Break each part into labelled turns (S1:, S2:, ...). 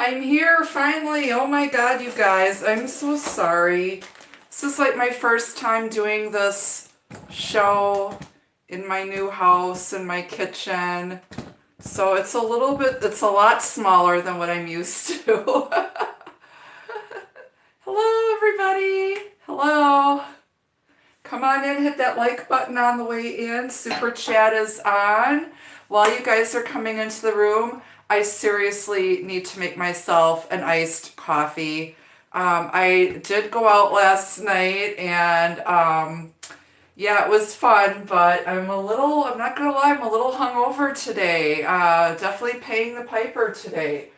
S1: I'm here finally. Oh my God, you guys. I'm so sorry. This is like my first time doing this show in my new house, in my kitchen. So it's a lot smaller than what I'm used to. Hello, everybody. Hello. Come on in, hit that like button on the way in. Super chat is on. While you guys are coming into the room, I seriously need to make myself an iced coffee. I did go out last night and yeah, it was fun, but I'm not gonna lie, I'm a little hungover today. Definitely paying the piper today.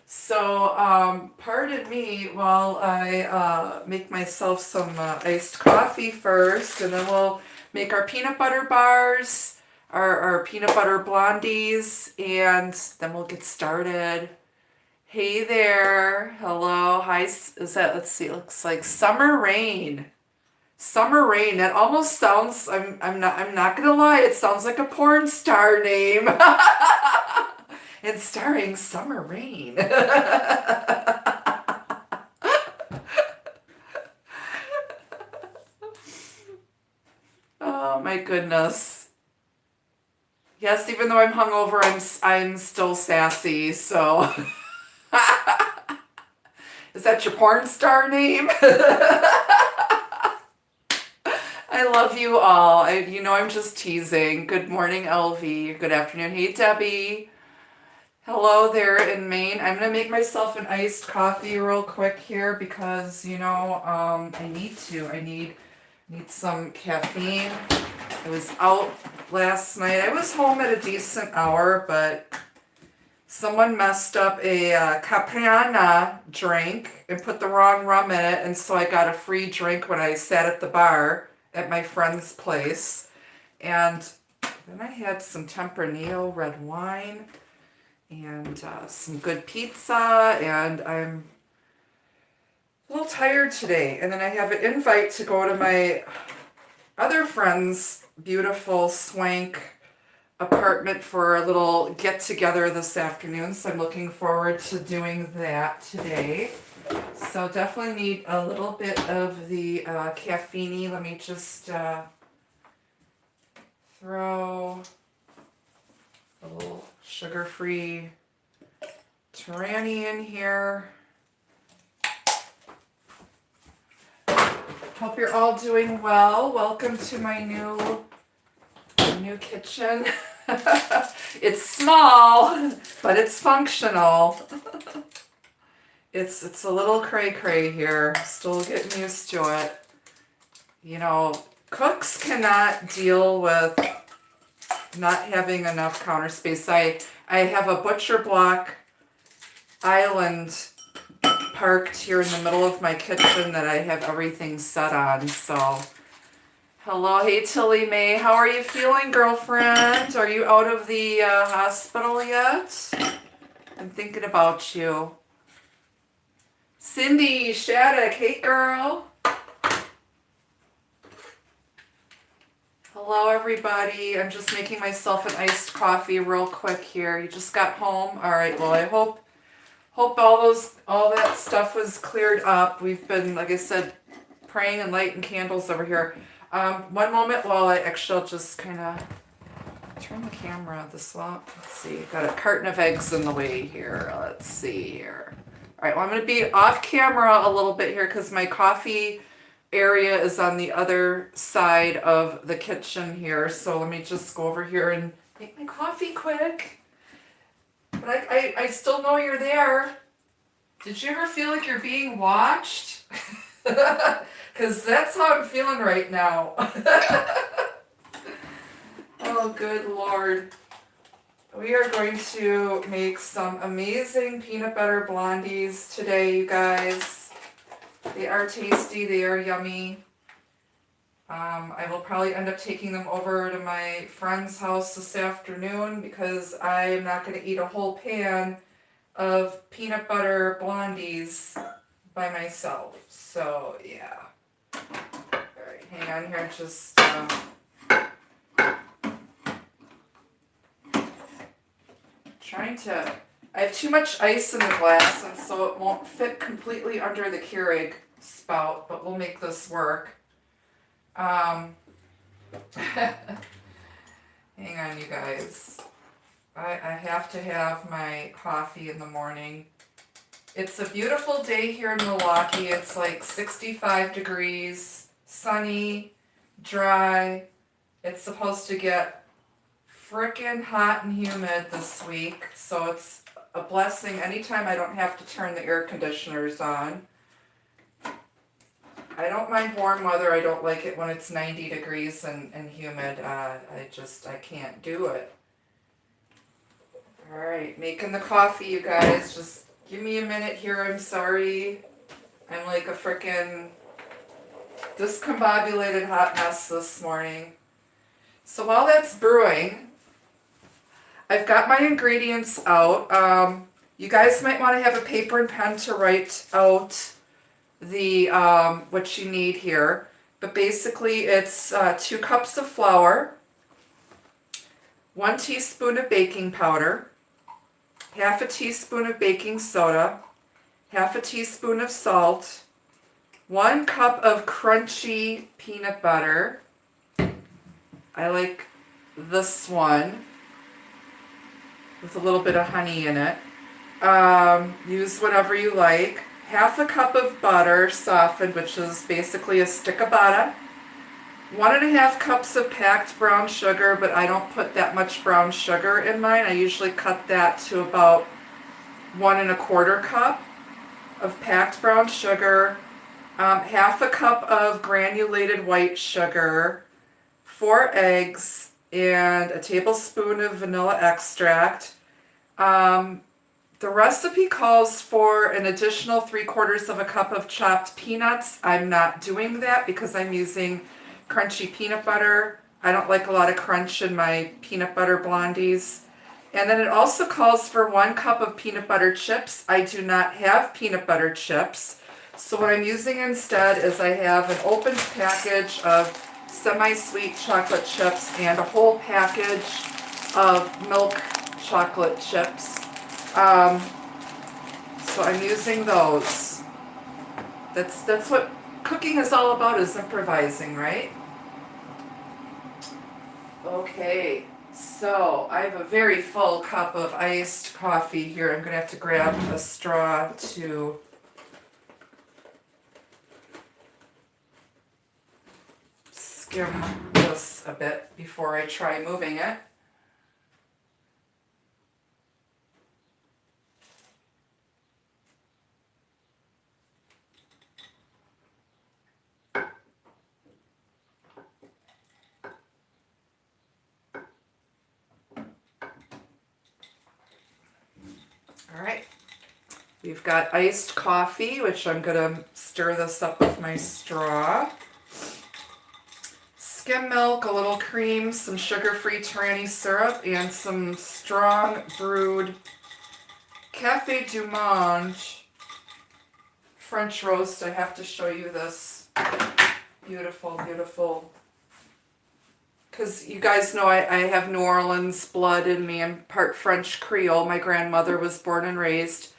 S1: So, pardon me while I make myself some iced coffee first, and then we'll make our peanut butter bars, our peanut butter blondies, and then we'll get started. Hey there. Hello. Hi. Let's see, it looks like summer rain. Summer rain. That almost sounds, I'm not gonna lie, it sounds like a porn star name. And starring Summer Rain. Oh my goodness. Yes, even though I'm hungover, I'm still sassy, so. Is that your porn star name? I love you all. I'm just teasing. Good morning, LV. Good afternoon. Hey, Debbie. Hello there in Maine. I'm going to make myself an iced coffee real quick here because, I need to. I need some caffeine. I was out last night. I was home at a decent hour, but someone messed up a Capriana drink and put the wrong rum in it, and so I got a free drink when I sat at the bar at my friend's place. And then I had some Tempranillo red wine and some good pizza, and I'm a little tired today. And then I have an invite to go to my other friend's beautiful swank apartment for a little get-together this afternoon, so I'm looking forward to doing that today. So definitely need a little bit of the caffeine. Let me just throw a little sugar-free Tarani in here. Hope you're all doing well. Welcome to my new kitchen. It's small, but it's functional. It's a little cray-cray here. Still getting used to it. Cooks cannot deal with not having enough counter space. I have a butcher block island parked here in the middle of my kitchen that I have everything set on. So, hello, hey Tilly Mae, how are you feeling, girlfriend? Are you out of the hospital yet? I'm thinking about you. Cindy, Shattuck, hey girl. Hello everybody. I'm just making myself an iced coffee real quick here. You just got home? All right, well I hope all that stuff was cleared up. We've been, like I said, praying and lighting candles over here. One moment while I'll just kind of turn the camera this way. Let's see, got a carton of eggs in the way here. Let's see here. All right, well, I'm going to be off camera a little bit here because my coffee area is on the other side of the kitchen here. So let me just go over here and make my coffee quick. But I still know you're there. Did you ever feel like you're being watched? Because that's how I'm feeling right now. Oh, good Lord. We are going to make some amazing peanut butter blondies today, you guys. They are tasty. They are yummy. I will probably end up taking them over to my friend's house this afternoon because I am not going to eat a whole pan of peanut butter blondies by myself. So, yeah. All right, hang on here. Just trying to I have too much ice in the glass, and so it won't fit completely under the Keurig spout, but we'll make this work. Hang on, you guys. I have to have my coffee in the morning. It's a beautiful day here in Milwaukee. It's like 65 degrees, sunny, dry. It's supposed to get frickin' hot and humid this week, so it's a blessing anytime I don't have to turn the air conditioners on. I don't mind warm weather. I don't like it when it's 90 degrees and humid. I can't do it. All right, making the coffee, you guys. Just give me a minute here. I'm sorry. I'm like a frickin' discombobulated hot mess this morning. So while that's brewing, I've got my ingredients out. You guys might want to have a paper and pen to write out the what you need here. But basically it's 2 cups of flour, 1 teaspoon of baking powder, half a teaspoon of baking soda, half a teaspoon of salt, 1 cup of crunchy peanut butter. I like this one with a little bit of honey in it. Use whatever you like. Half a cup of butter softened, which is basically a stick of butter. 1.5 cups of packed brown sugar, but I don't put that much brown sugar in mine. I usually cut that to about 1.25 cup of packed brown sugar. Half a cup of granulated white sugar, 4 eggs, and a tablespoon of vanilla extract. The recipe calls for an additional 3/4 cup of chopped peanuts. I'm not doing that because I'm using crunchy peanut butter. I don't like a lot of crunch in my peanut butter blondies. And then it also calls for 1 cup of peanut butter chips. I do not have peanut butter chips. So what I'm using instead is I have an opened package of semi-sweet chocolate chips and a whole package of milk chocolate chips. So I'm using those. That's what cooking is all about, is improvising, right? Okay, so I have a very full cup of iced coffee here. I'm gonna have to grab a straw to skim this a bit before I try moving it. All right, we've got iced coffee, which I'm gonna stir this up with my straw. Skim milk, a little cream, some sugar-free Tyranny syrup, and some strong brewed Café du Monde French roast. I have to show you this. Beautiful, beautiful. Because you guys know I have New Orleans blood in me. I'm part French Creole. My grandmother was born and raised.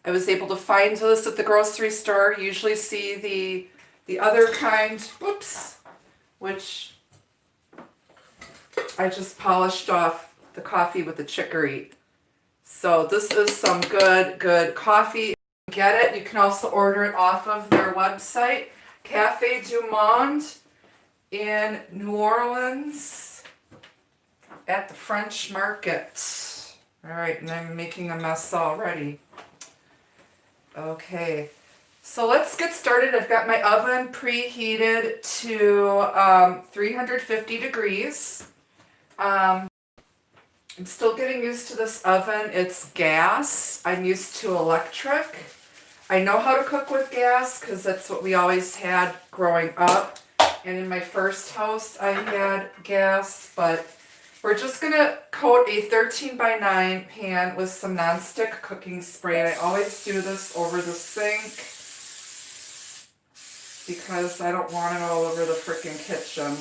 S1: I was able to find this at the grocery store. Usually see the other kind, whoops, which I just polished off the coffee with the chicory. So this is some good coffee. Get it. You can also order it off of their website, Café du Monde in New Orleans at the French Market. All right, and I'm making a mess already. Okay, so let's get started. I've got my oven preheated to 350 degrees. I'm still getting used to this oven. It's gas. I'm used to electric. I know how to cook with gas because that's what we always had growing up. And in my first house, I had gas, but we're just going to coat a 13x9 pan with some nonstick cooking spray. And I always do this over the sink because I don't want it all over the frickin' kitchen.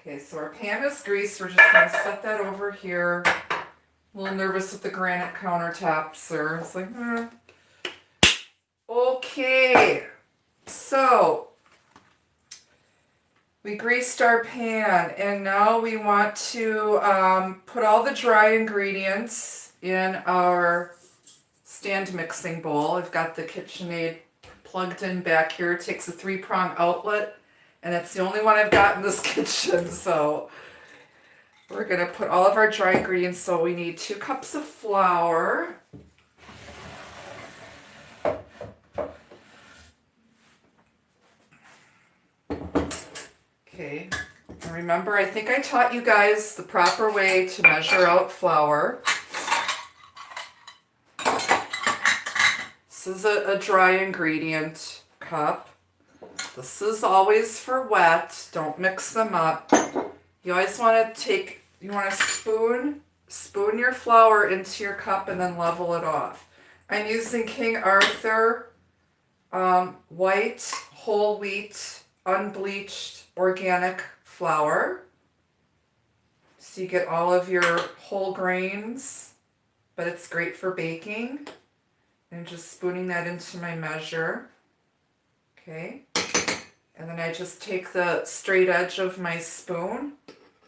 S1: Okay, so our pan is greased. We're just going to set that over here. A little nervous with the granite countertops, or it's like, Okay, so we greased our pan, and now we want to put all the dry ingredients in our stand mixing bowl. I've got the KitchenAid plugged in back here. It takes a 3-prong outlet, and it's the only one I've got in this kitchen, so we're going to put all of our dry ingredients. So we need 2 cups of flour. Okay, and remember, I think I taught you guys the proper way to measure out flour. This is a dry ingredient cup. This is always for wet. Don't mix them up. You always want to spoon your flour into your cup and then level it off. I'm using King Arthur white, whole wheat, unbleached, organic flour. So you get all of your whole grains, but it's great for baking. And just spooning that into my measure. Okay. And then I just take the straight edge of my spoon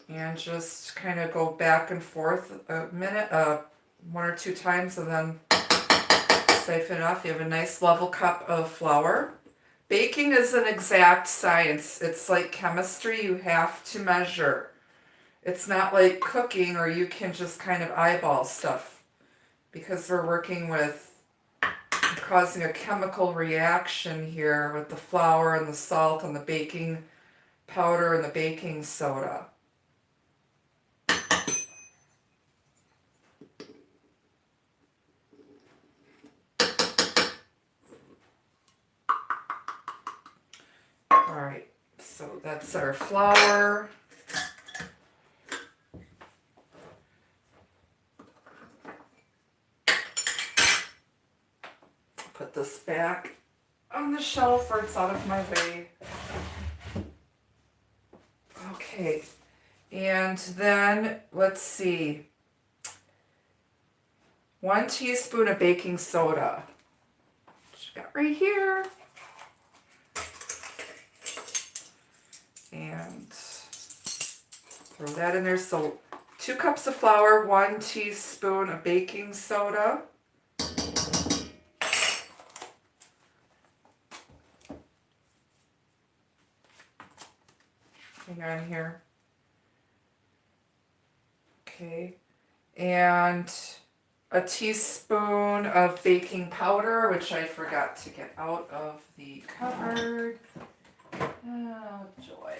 S1: and just kind of go back and forth a minute, 1 or 2 times, and then siphon it off. You have a nice level cup of flour. Baking is an exact science. It's like chemistry. You have to measure. It's not like cooking, or you can just kind of eyeball stuff, because we're working with causing a chemical reaction here with the flour and the salt and the baking powder and the baking soda. All right, so that's our flour. Put this back on the shelf where it's out of my way. Okay, and then let's see. 1 teaspoon of baking soda, which I got right here. And throw that in there. So 2 cups of flour, 1 teaspoon of baking soda. Hang on here. Okay. And a teaspoon of baking powder, which I forgot to get out of the cupboard. Oh, joy.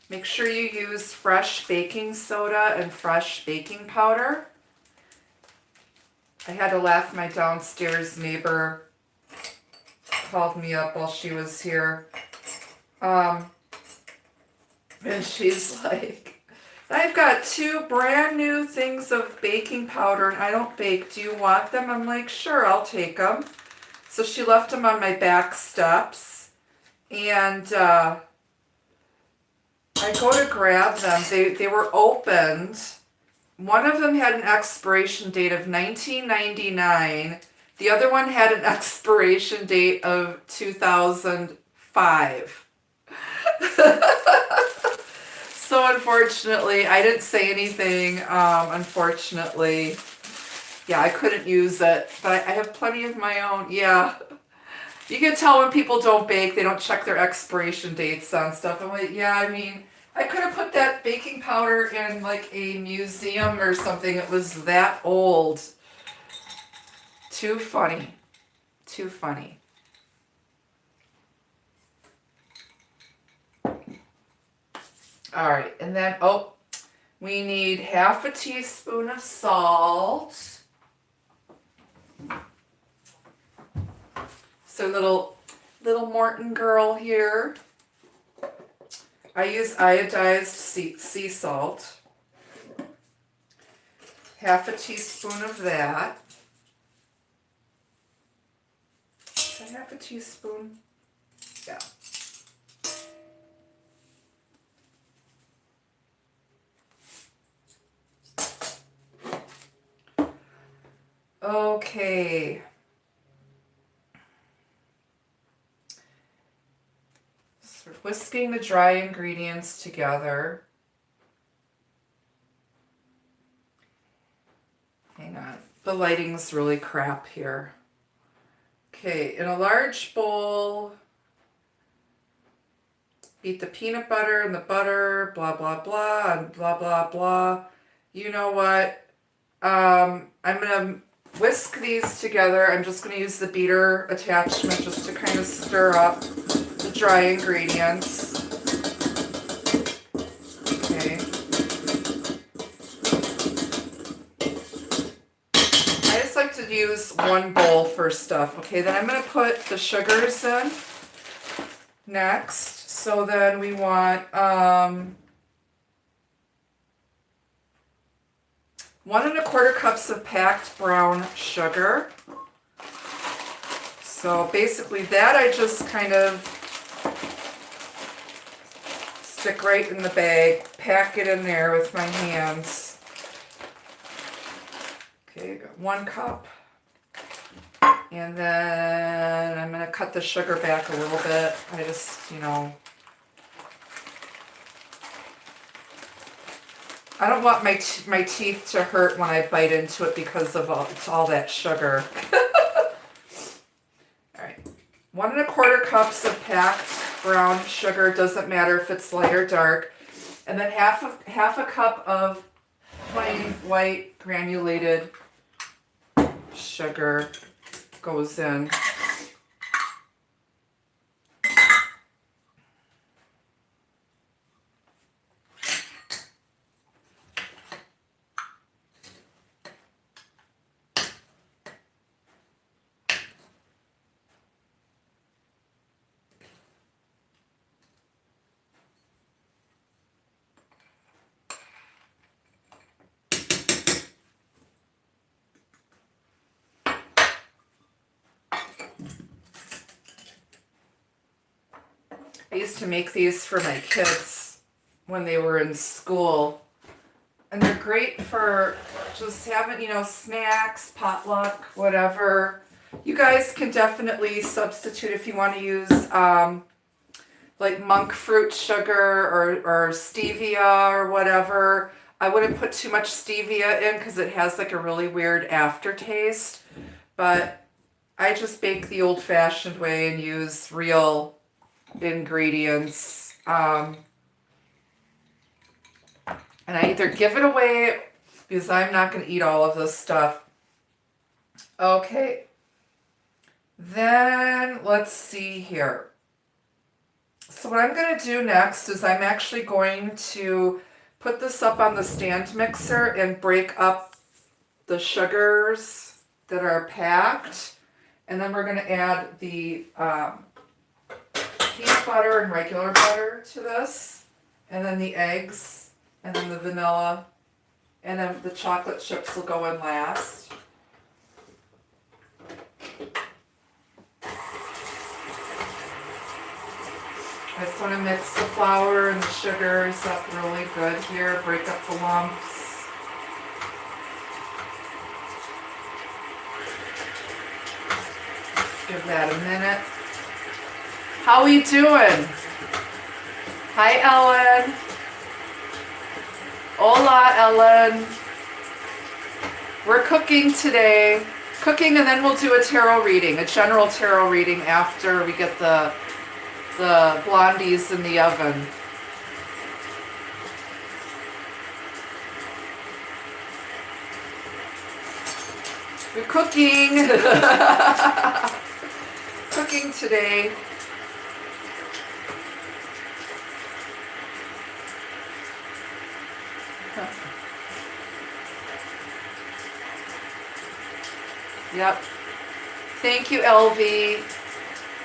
S1: Make sure you use fresh baking soda and fresh baking powder. I had to laugh. My downstairs neighbor called me up while she was here. And she's like, I've got 2 brand new things of baking powder and I don't bake. Do you want them? I'm like, sure, I'll take them. So she left them on my back steps. And I go to grab them. They were opened. One of them had an expiration date of 1999. The other one had an expiration date of 2005. So unfortunately, I didn't say anything. Unfortunately, yeah, I couldn't use it. But I have plenty of my own. Yeah. You can tell when people don't bake, they don't check their expiration dates on stuff. I'm like, yeah, I mean, I could have put that baking powder in like a museum or something. It was that old. Too funny. Too funny. All right, and then, we need half a teaspoon of salt. So little Morton girl here. I use iodized sea salt. half a teaspoon of that. Is that half a teaspoon? Yeah. Okay. So we're whisking the dry ingredients together. Hang on. The lighting's really crap here. Okay, in a large bowl, beat the peanut butter and the butter, blah, blah, blah, and blah, blah, blah. You know what? I'm going to whisk these together. I'm just going to use the beater attachment just to kind of stir up the dry ingredients. Okay. I just like to use one bowl for stuff. Okay, then I'm going to put the sugars in next. So then we want 1 1/4 cups of packed brown sugar. So basically that I just kind of stick right in the bag, pack it in there with my hands. Okay, got 1 cup. And then I'm going to cut the sugar back a little bit. I just, I don't want my teeth to hurt when I bite into it because of all that sugar. All right, 1 1/4 cups of packed brown sugar. Doesn't matter if it's light or dark. And then half a cup of plain white granulated sugar goes in. I used to make these for my kids when they were in school. And they're great for just having, snacks, potluck, whatever. You guys can definitely substitute if you want to use like monk fruit sugar or stevia or whatever. I wouldn't put too much stevia in because it has like a really weird aftertaste. But I just bake the old-fashioned way and use real ingredients. And I either give it away because I'm not going to eat all of this stuff. Okay. Then let's see here. So what I'm going to do next is I'm actually going to put this up on the stand mixer and break up the sugars that are packed. And then we're going to add the peanut butter and regular butter to this. And then the eggs. And then the vanilla. And then the chocolate chips will go in last. I just want to mix the flour and the sugars up really good here. Break up the lumps. Give that a minute. How are you doing? Hi, Ellen. Hola, Ellen. We're cooking today. Cooking, and then we'll do a tarot reading, a general tarot reading after we get the blondies in the oven. We're cooking. Cooking today. Yep. Thank you, LV.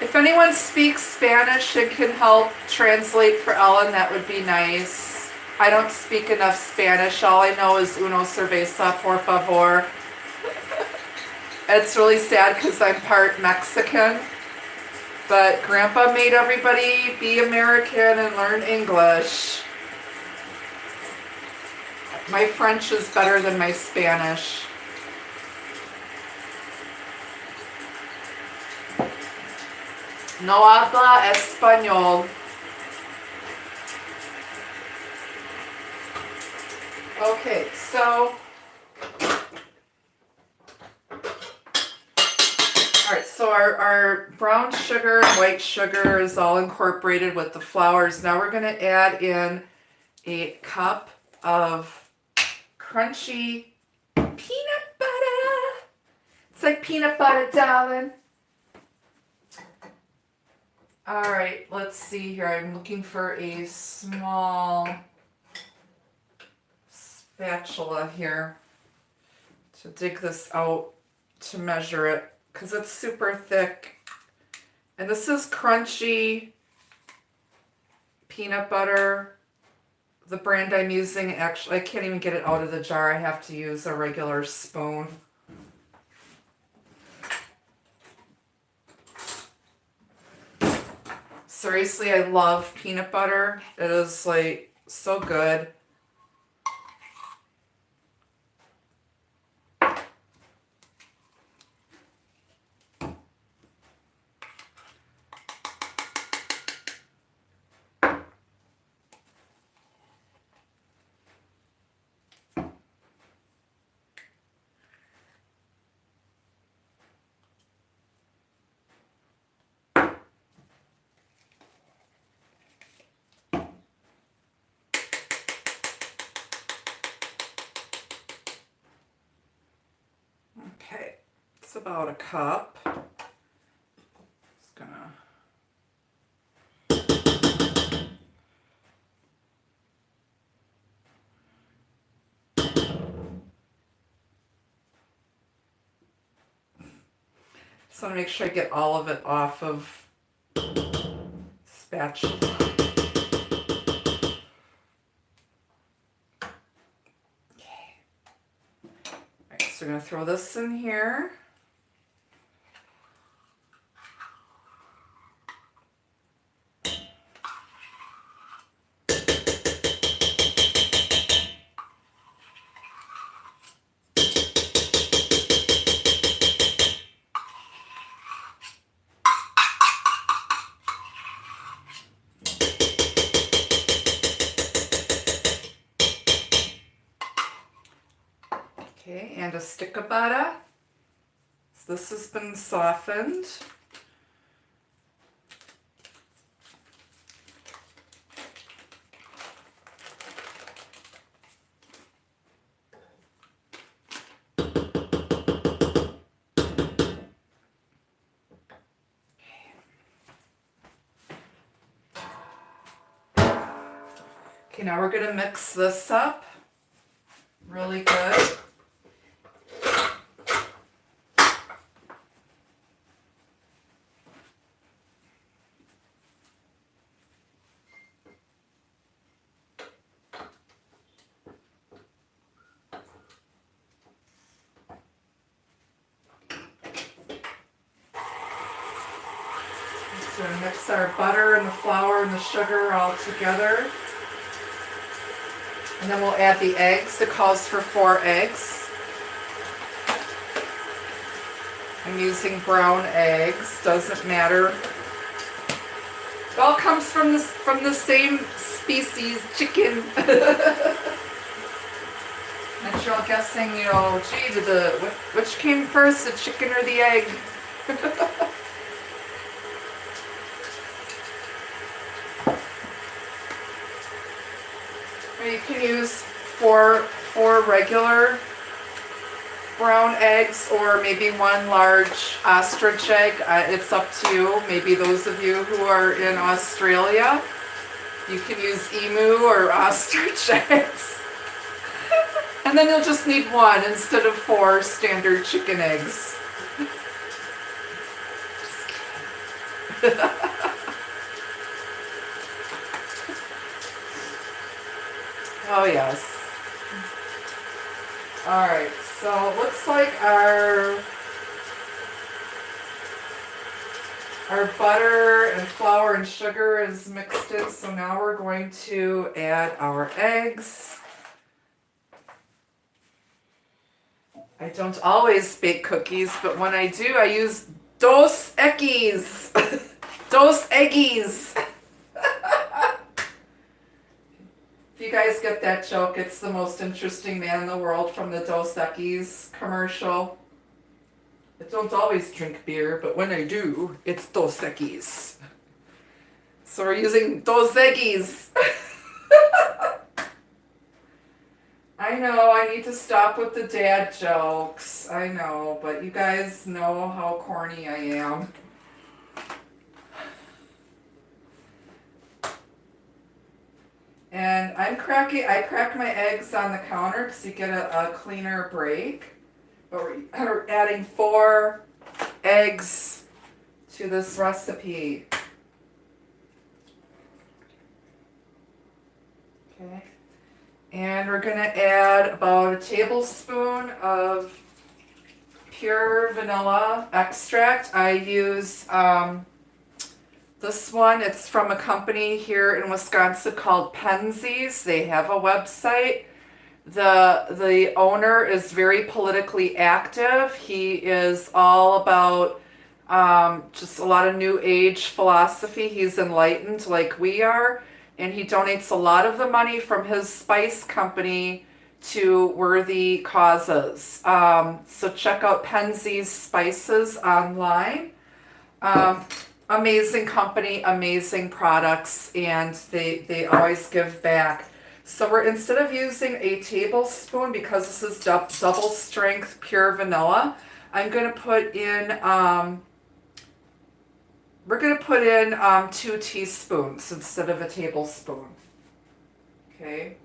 S1: If anyone speaks Spanish and can help translate for Ellen, that would be nice. I don't speak enough Spanish. All I know is uno cerveza, por favor. It's really sad because I'm part Mexican. But Grandpa made everybody be American and learn English. My French is better than my Spanish. No habla español. Okay, so... Alright, so our brown sugar and white sugar is all incorporated with the flowers. Now we're going to add in a cup of crunchy peanut butter. It's like peanut butter, darling. Alright, let's see here. I'm looking for a small spatula here to dig this out to measure it, because it's super thick. And this is crunchy peanut butter. The brand I'm using, actually, I can't even get it out of the jar. I have to use a regular spoon. Seriously, I love peanut butter. It is like so good. Okay, it's about a cup. Just gonna just want to make sure I get all of it off of spatula. So we're going to throw this in here. Okay, and a stick of butter. So this has been softened. Okay, now we're going to mix this up really good. So we're going to mix our butter and the flour and the sugar all together. And then we'll add the eggs. It calls for 4 eggs. I'm using brown eggs. Doesn't matter. It all comes from the same species, chicken. And you're all guessing, you know, gee, which came first, the chicken or the egg? You can use four regular brown eggs or maybe 1 large ostrich egg. It's up to you. Maybe those of you who are in Australia, you can use emu or ostrich eggs. And then you'll just need 1 instead of 4 standard chicken eggs. Just kidding. Oh, yes. All right, so it looks like our butter and flour and sugar is mixed in, so now we're going to add our eggs. I don't always bake cookies, but when I do, I use dos eggies. Dos eggies. If you guys get that joke, it's the most interesting man in the world from the Dos Equis commercial. I don't always drink beer, but when I do, it's Dos Equis. So we're using Dos Equis. I know, I need to stop with the dad jokes. I know, but you guys know how corny I am. And I crack my eggs on the counter because you get a cleaner break. But we're adding 4 eggs to this recipe. Okay. And we're going to add about a tablespoon of pure vanilla extract. I use this one. It's from a company here in Wisconsin called Penzies. They have a website. The owner is very politically active. He is all about just a lot of new age philosophy. He's enlightened like we are. And he donates a lot of the money from his spice company to worthy causes. So check out Penzies Spices online. Amazing company, amazing products, and they always give back. So instead of using a tablespoon, because this is double strength pure vanilla, I'm going to put in, we're going to put in 2 teaspoons instead of a tablespoon. Okay.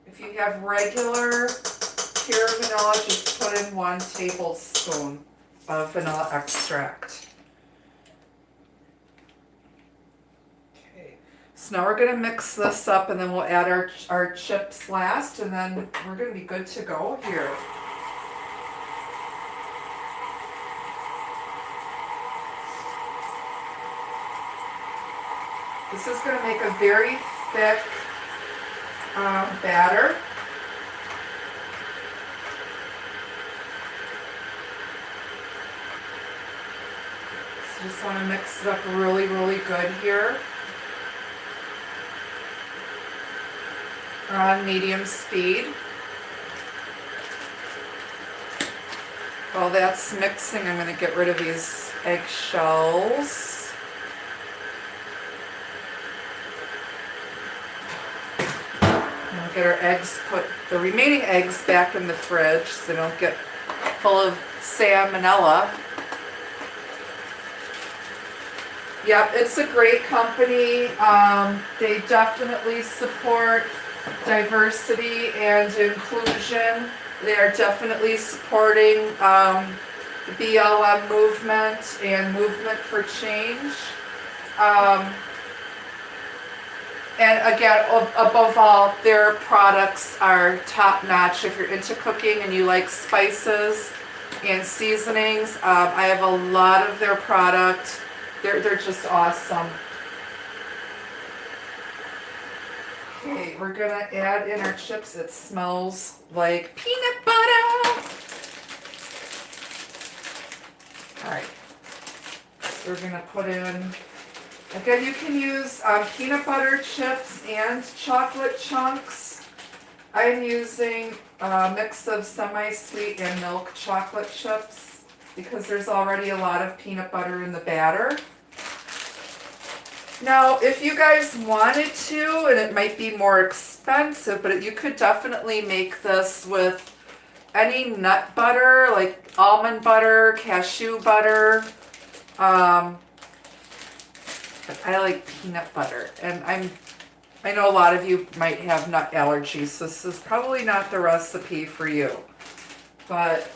S1: If you have regular pure vanilla, just put in 1 tablespoon of vanilla extract. Okay, so now we're going to mix this up, and then we'll add our chips last, and then we're going to be good to go here. This is going to make a very thick batter. Just want to mix it up really, really good here. We're on medium speed. While that's mixing, I'm going to get rid of these eggshells. And we'll get our eggs, put the remaining eggs back in the fridge so they don't get full of salmonella. Yep, it's a great company. They definitely support diversity and inclusion. They are definitely supporting the BLM movement and movement for change. And again, above all, their products are top-notch. If you're into cooking and you like spices and seasonings, I have a lot of their product. They're just awesome. Okay, we're gonna add in our chips. It smells like peanut butter. All right, so we're gonna put in, again, you can use peanut butter chips and chocolate chunks. I'm using a mix of semi-sweet and milk chocolate chips because there's already a lot of peanut butter in the batter. Now, if you guys wanted to, and it might be more expensive, but you could definitely make this with any nut butter, like almond butter, cashew butter. But I like peanut butter, and I know a lot of you might have nut allergies, so this is probably not the recipe for you. But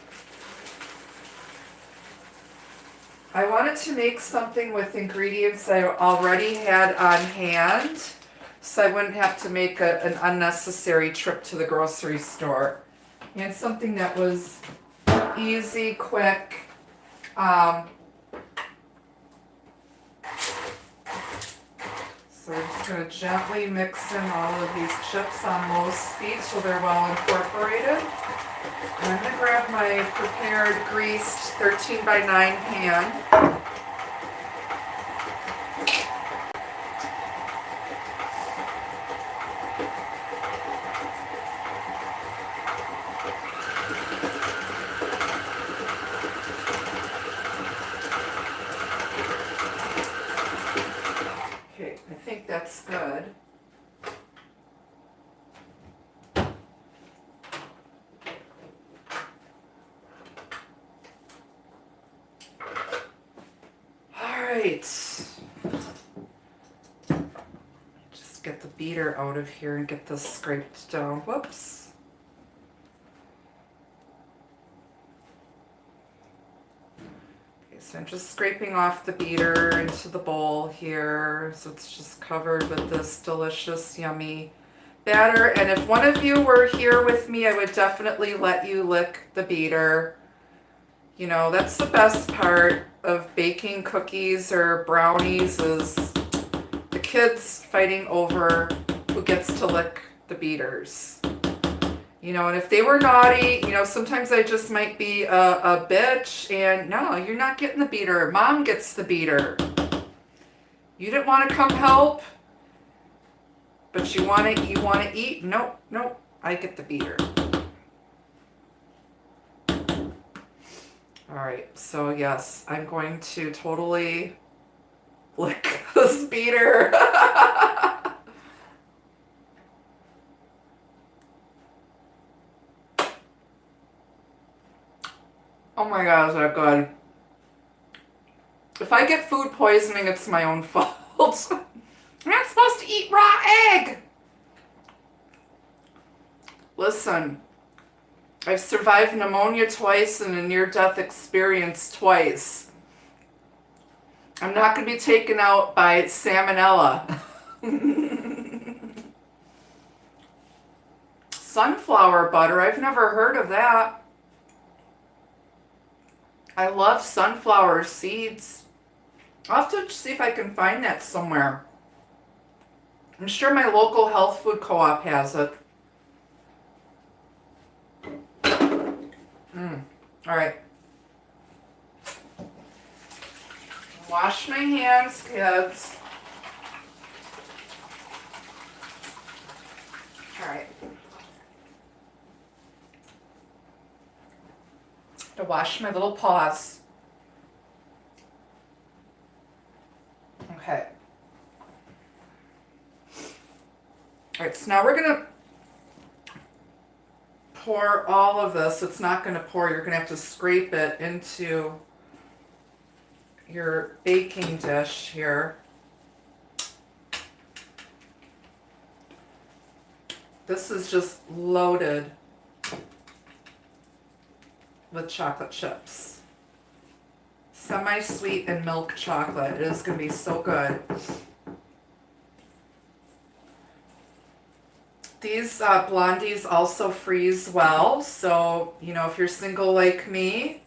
S1: I wanted to make something with ingredients I already had on hand, so I wouldn't have to make an unnecessary trip to the grocery store. And something that was easy, quick. So we're just going to gently mix in all of these chips on low speed so they're well incorporated. And I'm going to grab my prepared greased 13 by 9 pan. Okay, I think that's good. Just get the beater out of here and get this scraped down. Whoops. Okay, so I'm just scraping off the beater into the bowl here. So it's just covered with this delicious, yummy batter. And if one of you were here with me, I would definitely let you lick the beater. You know, that's the best part of baking cookies or brownies is the kids fighting over who gets to lick the beaters. You know, and if they were naughty, you know, sometimes I just might be a bitch and no, you're not getting the beater. Mom gets the beater. You didn't want to come help, but you want to eat? Nope, nope, I get the beater. All right, so yes, I'm going to totally lick this beater. Oh my God, is that good? If I get food poisoning, it's my own fault. I'm not supposed to eat raw egg. Listen. I've survived pneumonia twice and a near-death experience twice. I'm not going to be taken out by salmonella. Sunflower butter, I've never heard of that. I love sunflower seeds. I'll have to see if I can find that somewhere. I'm sure my local health food co-op has it. All right. Wash my hands, kids. All right. To wash my little paws. Okay. All right, so now we're gonna pour all of this. It's not going to pour. You're going to have to scrape it into your baking dish here. This is just loaded with chocolate chips. Semi-sweet and milk chocolate. It is going to be so good. These blondies also freeze well, so, you know, if you're single like me,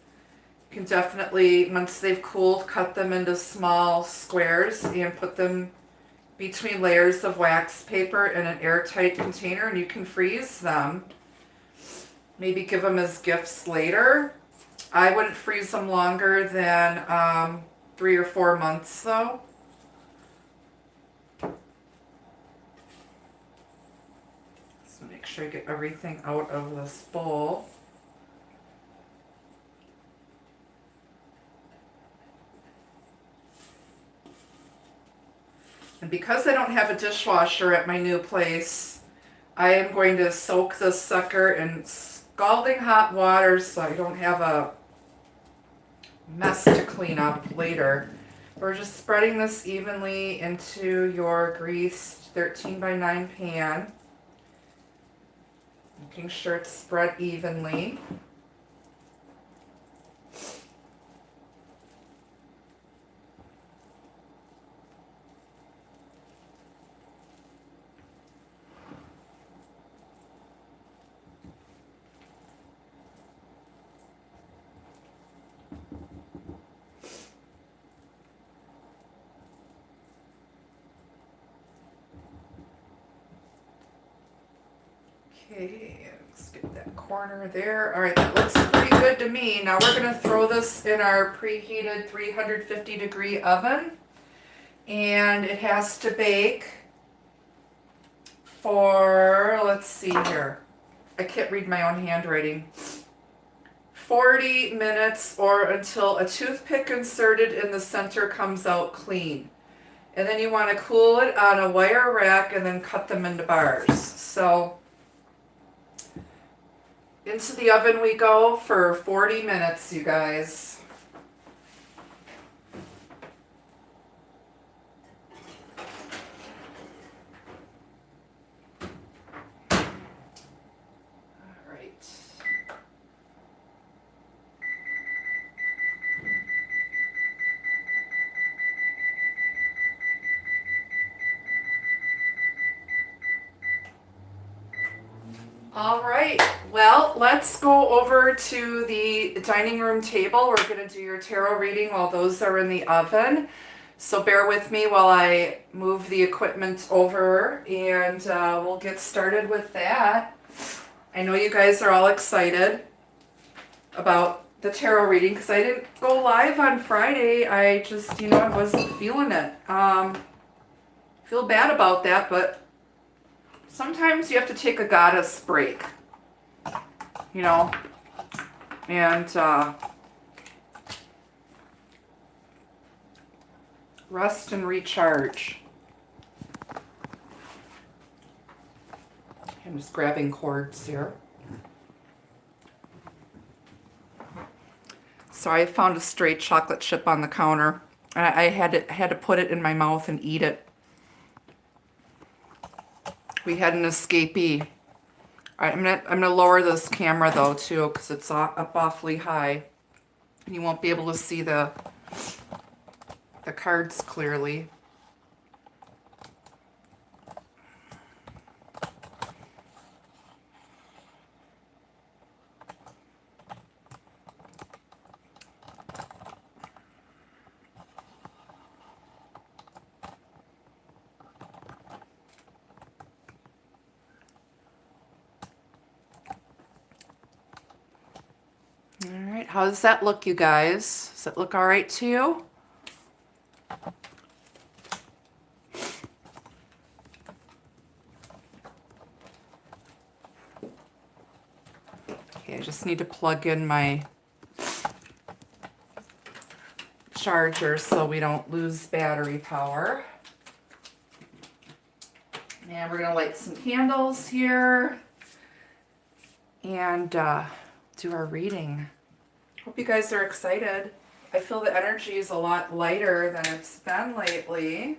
S1: you can definitely, once they've cooled, cut them into small squares and put them between layers of wax paper in an airtight container, and you can freeze them. Maybe give them as gifts later. I wouldn't freeze them longer than 3 or 4 months, though. Make sure I get everything out of this bowl. And because I don't have a dishwasher at my new place, I am going to soak this sucker in scalding hot water so I don't have a mess to clean up later. We're just spreading this evenly into your greased 13 by 9 pan. Making sure it's spread evenly. Okay, let's get that corner there. All right, that looks pretty good to me. Now we're going to throw this in our preheated 350-degree oven. And it has to bake for, let's see here. I can't read my own handwriting. 40 minutes or until a toothpick inserted in the center comes out clean. And then you want to cool it on a wire rack and then cut them into bars. So into the oven we go for 40 minutes, you guys. All right, well, let's go over to the dining room table. We're going to do your tarot reading while those are in the oven. So bear with me while I move the equipment over, and we'll get started with that. I know you guys are all excited about the tarot reading because I didn't go live on Friday. I just, I wasn't feeling it. Feel bad about that, but sometimes you have to take a goddess break, and rest and recharge. I'm just grabbing cords here. Sorry, I found a stray chocolate chip on the counter. I had to put it in my mouth and eat it. We had an escapee. All right, I'm gonna lower this camera though too, because it's up awfully high, and you won't be able to see the cards clearly. All right, how does that look, you guys? Does it look all right to you? Okay, I just need to plug in my charger so we don't lose battery power. And we're gonna light some candles here and do our reading. Hope you guys are excited. I feel the energy is a lot lighter than it's been lately.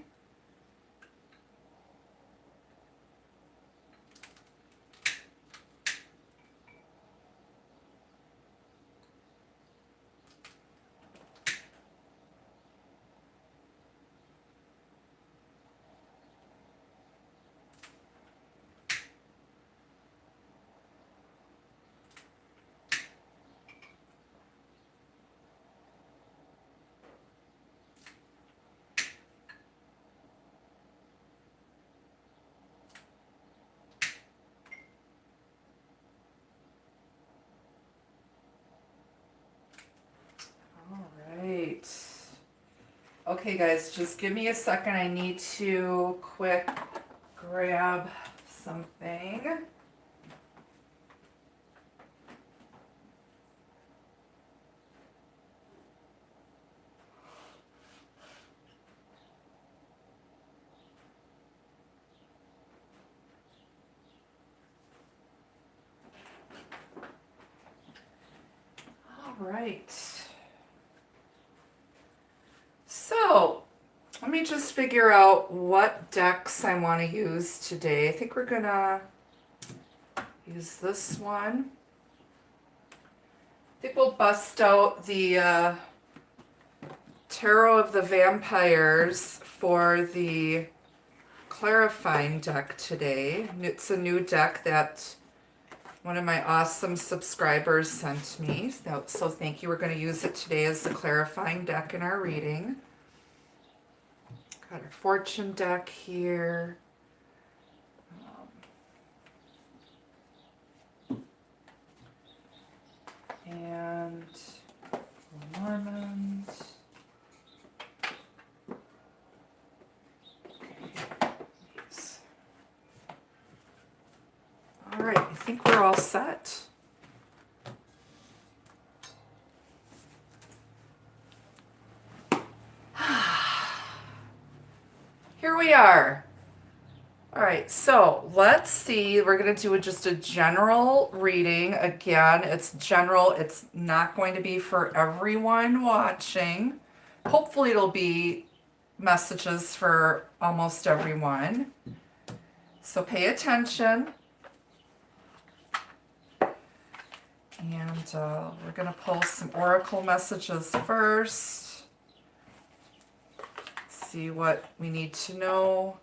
S1: Right. Okay, guys, just give me a second. I need to quick grab something. All right. So, let me just figure out what decks I want to use today. I think we're going to use this one. I think we'll bust out the Tarot of the Vampires for the clarifying deck today. It's a new deck that One of my awesome subscribers sent me. So thank you. We're going to use it today as the clarifying deck in our reading. Got our fortune deck here. And Mormons. All right, I think we're all set. Here we are. All right, so let's see. We're going to do just a general reading. Again, it's general. It's not going to be for everyone watching. Hopefully it'll be messages for almost everyone. So pay attention. And we're going to pull some oracle messages first. See what we need to know.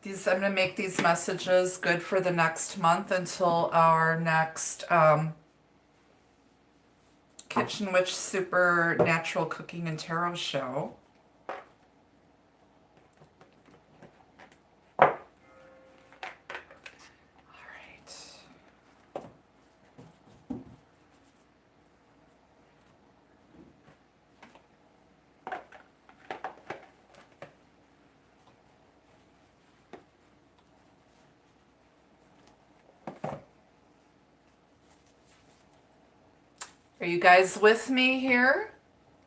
S1: I'm going to make these messages good for the next month until our next Kitchen Witch Supernatural Cooking and Tarot show. All right. Are you guys with me here?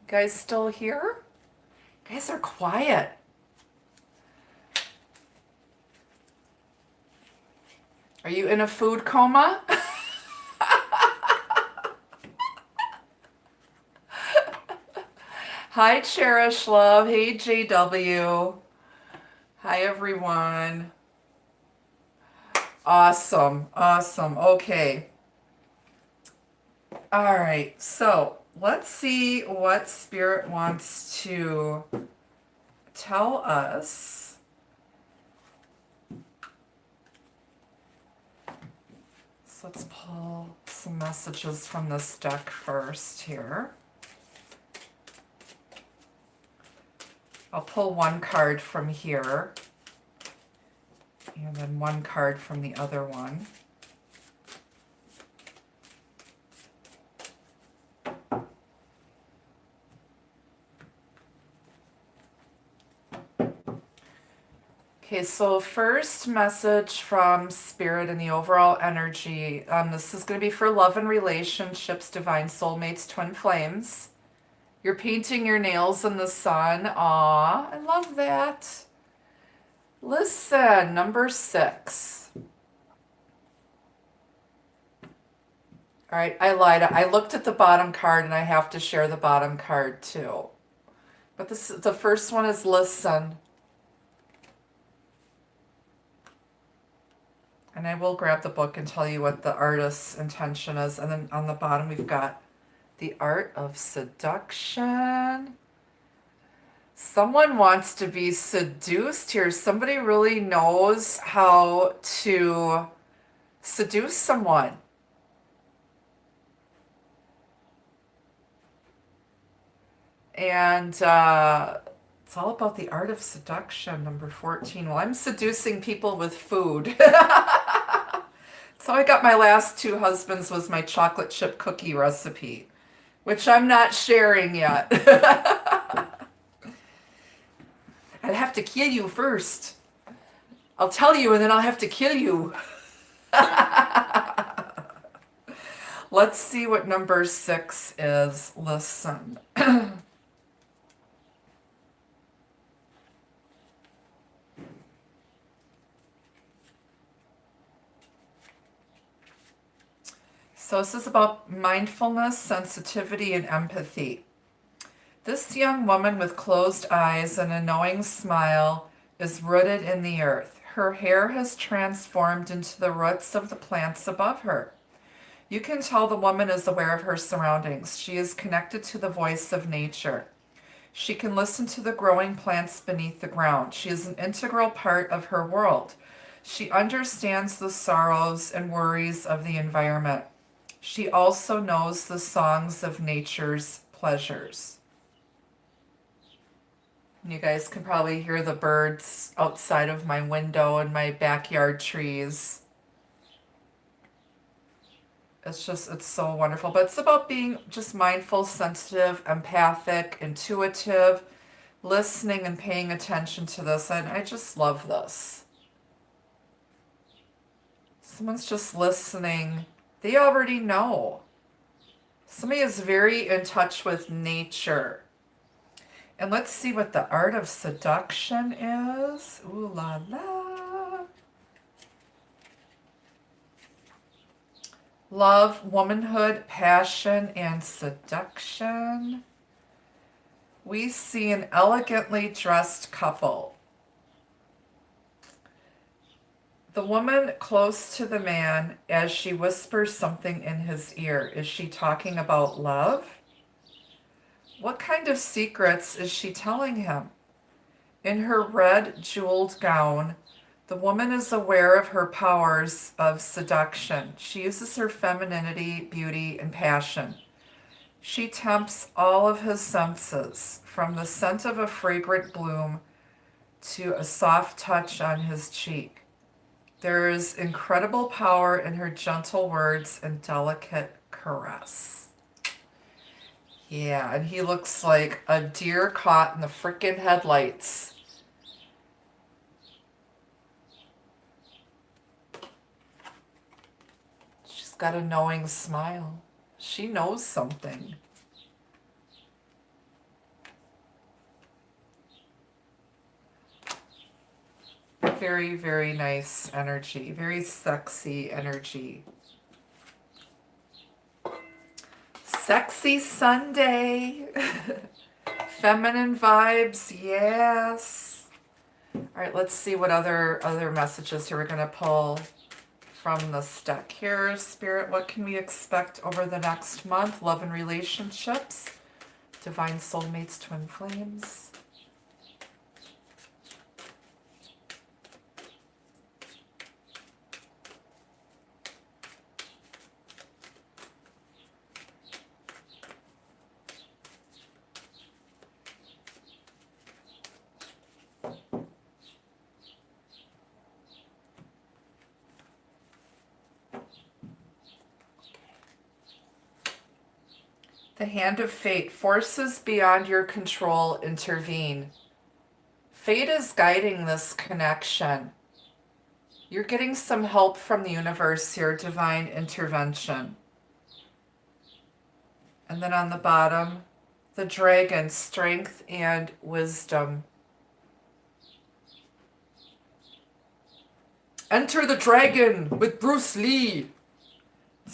S1: You guys still here? You guys are quiet. Are you in a food coma? Hi, Cherish Love. Hey, JW. Hi, everyone. Awesome. Awesome. Okay. All right. So let's see what Spirit wants to tell us. So let's pull some messages from this deck first here. I'll pull one card from here and then one card from the other one. Okay, so first message from Spirit and the overall energy. This is going to be for love and relationships, divine soulmates, twin flames. You're painting your nails in the sun. Aw, I love that. Listen, number 6. All right, I lied. I looked at the bottom card and I have to share the bottom card too. But the first one is listen. And I will grab the book and tell you what the artist's intention is. And then on the bottom, we've got the art of seduction. Someone wants to be seduced here. Somebody really knows how to seduce someone. And it's all about the art of seduction, number 14. Well, I'm seducing people with food. So I got my last 2 husbands was my chocolate chip cookie recipe, which I'm not sharing yet. I'd have to kill you first. I'll tell you and then I'll have to kill you. Let's see what number 6 is. Listen. So this is about mindfulness, sensitivity, and empathy. This young woman with closed eyes and a knowing smile is rooted in the earth. Her hair has transformed into the roots of the plants above her. You can tell the woman is aware of her surroundings. She is connected to the voice of nature. She can listen to the growing plants beneath the ground. She is an integral part of her world. She understands the sorrows and worries of the environment. She also knows the songs of nature's pleasures. You guys can probably hear the birds outside of my window and my backyard trees. It's so wonderful. But it's about being just mindful, sensitive, empathic, intuitive, listening and paying attention to this. And I just love this. Someone's just listening. They already know. Somebody is very in touch with nature. And let's see what the art of seduction is. Ooh la la. Love, womanhood, passion, and seduction. We see an elegantly dressed couple. The woman close to the man as she whispers something in his ear. Is she talking about love? What kind of secrets is she telling him? In her red jeweled gown, the woman is aware of her powers of seduction. She uses her femininity, beauty, and passion. She tempts all of his senses, from the scent of a fragrant bloom to a soft touch on his cheek. There is incredible power in her gentle words and delicate caress. Yeah, and he looks like a deer caught in the frickin' headlights. She's got a knowing smile. She knows something. Very, very nice energy. Very sexy energy. Sexy Sunday. Feminine vibes, yes. All right, let's see what other messages here we're going to pull from the deck here. Spirit, what can we expect over the next month? Love and relationships. Divine soulmates, twin flames. The hand of fate. Forces beyond your control intervene. Fate is guiding this connection. You're getting some help from the universe here, divine intervention. And then on the bottom, the dragon, strength and wisdom. Enter the Dragon with Bruce Lee.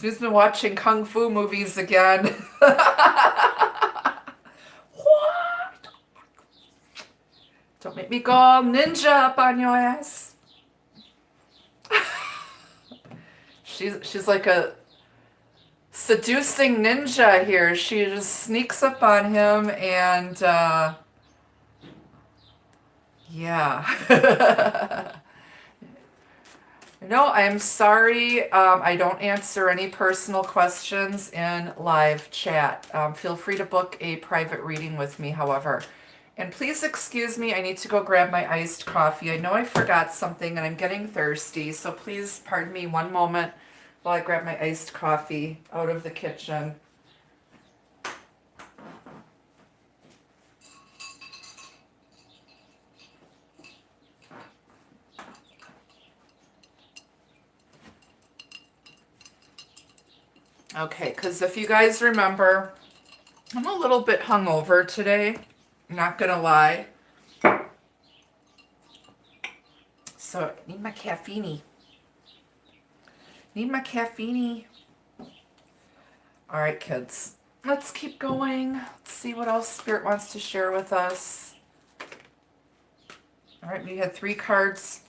S1: He's been watching Kung Fu movies again. What? Don't make me go all ninja up on your ass. She's like a seducing ninja here. She just sneaks up on him and yeah. No, I'm sorry. I don't answer any personal questions in live chat. Feel free to book a private reading with me, however. And please excuse me, I need to go grab my iced coffee. I know I forgot something and I'm getting thirsty, so please pardon me one moment while I grab my iced coffee out of the kitchen. Okay, because if you guys remember, I'm a little bit hungover today, not gonna lie. So, need my caffeine. Need my caffeine. All right, kids, let's keep going. Let's see what else Spirit wants to share with us. All right, we had 3 cards.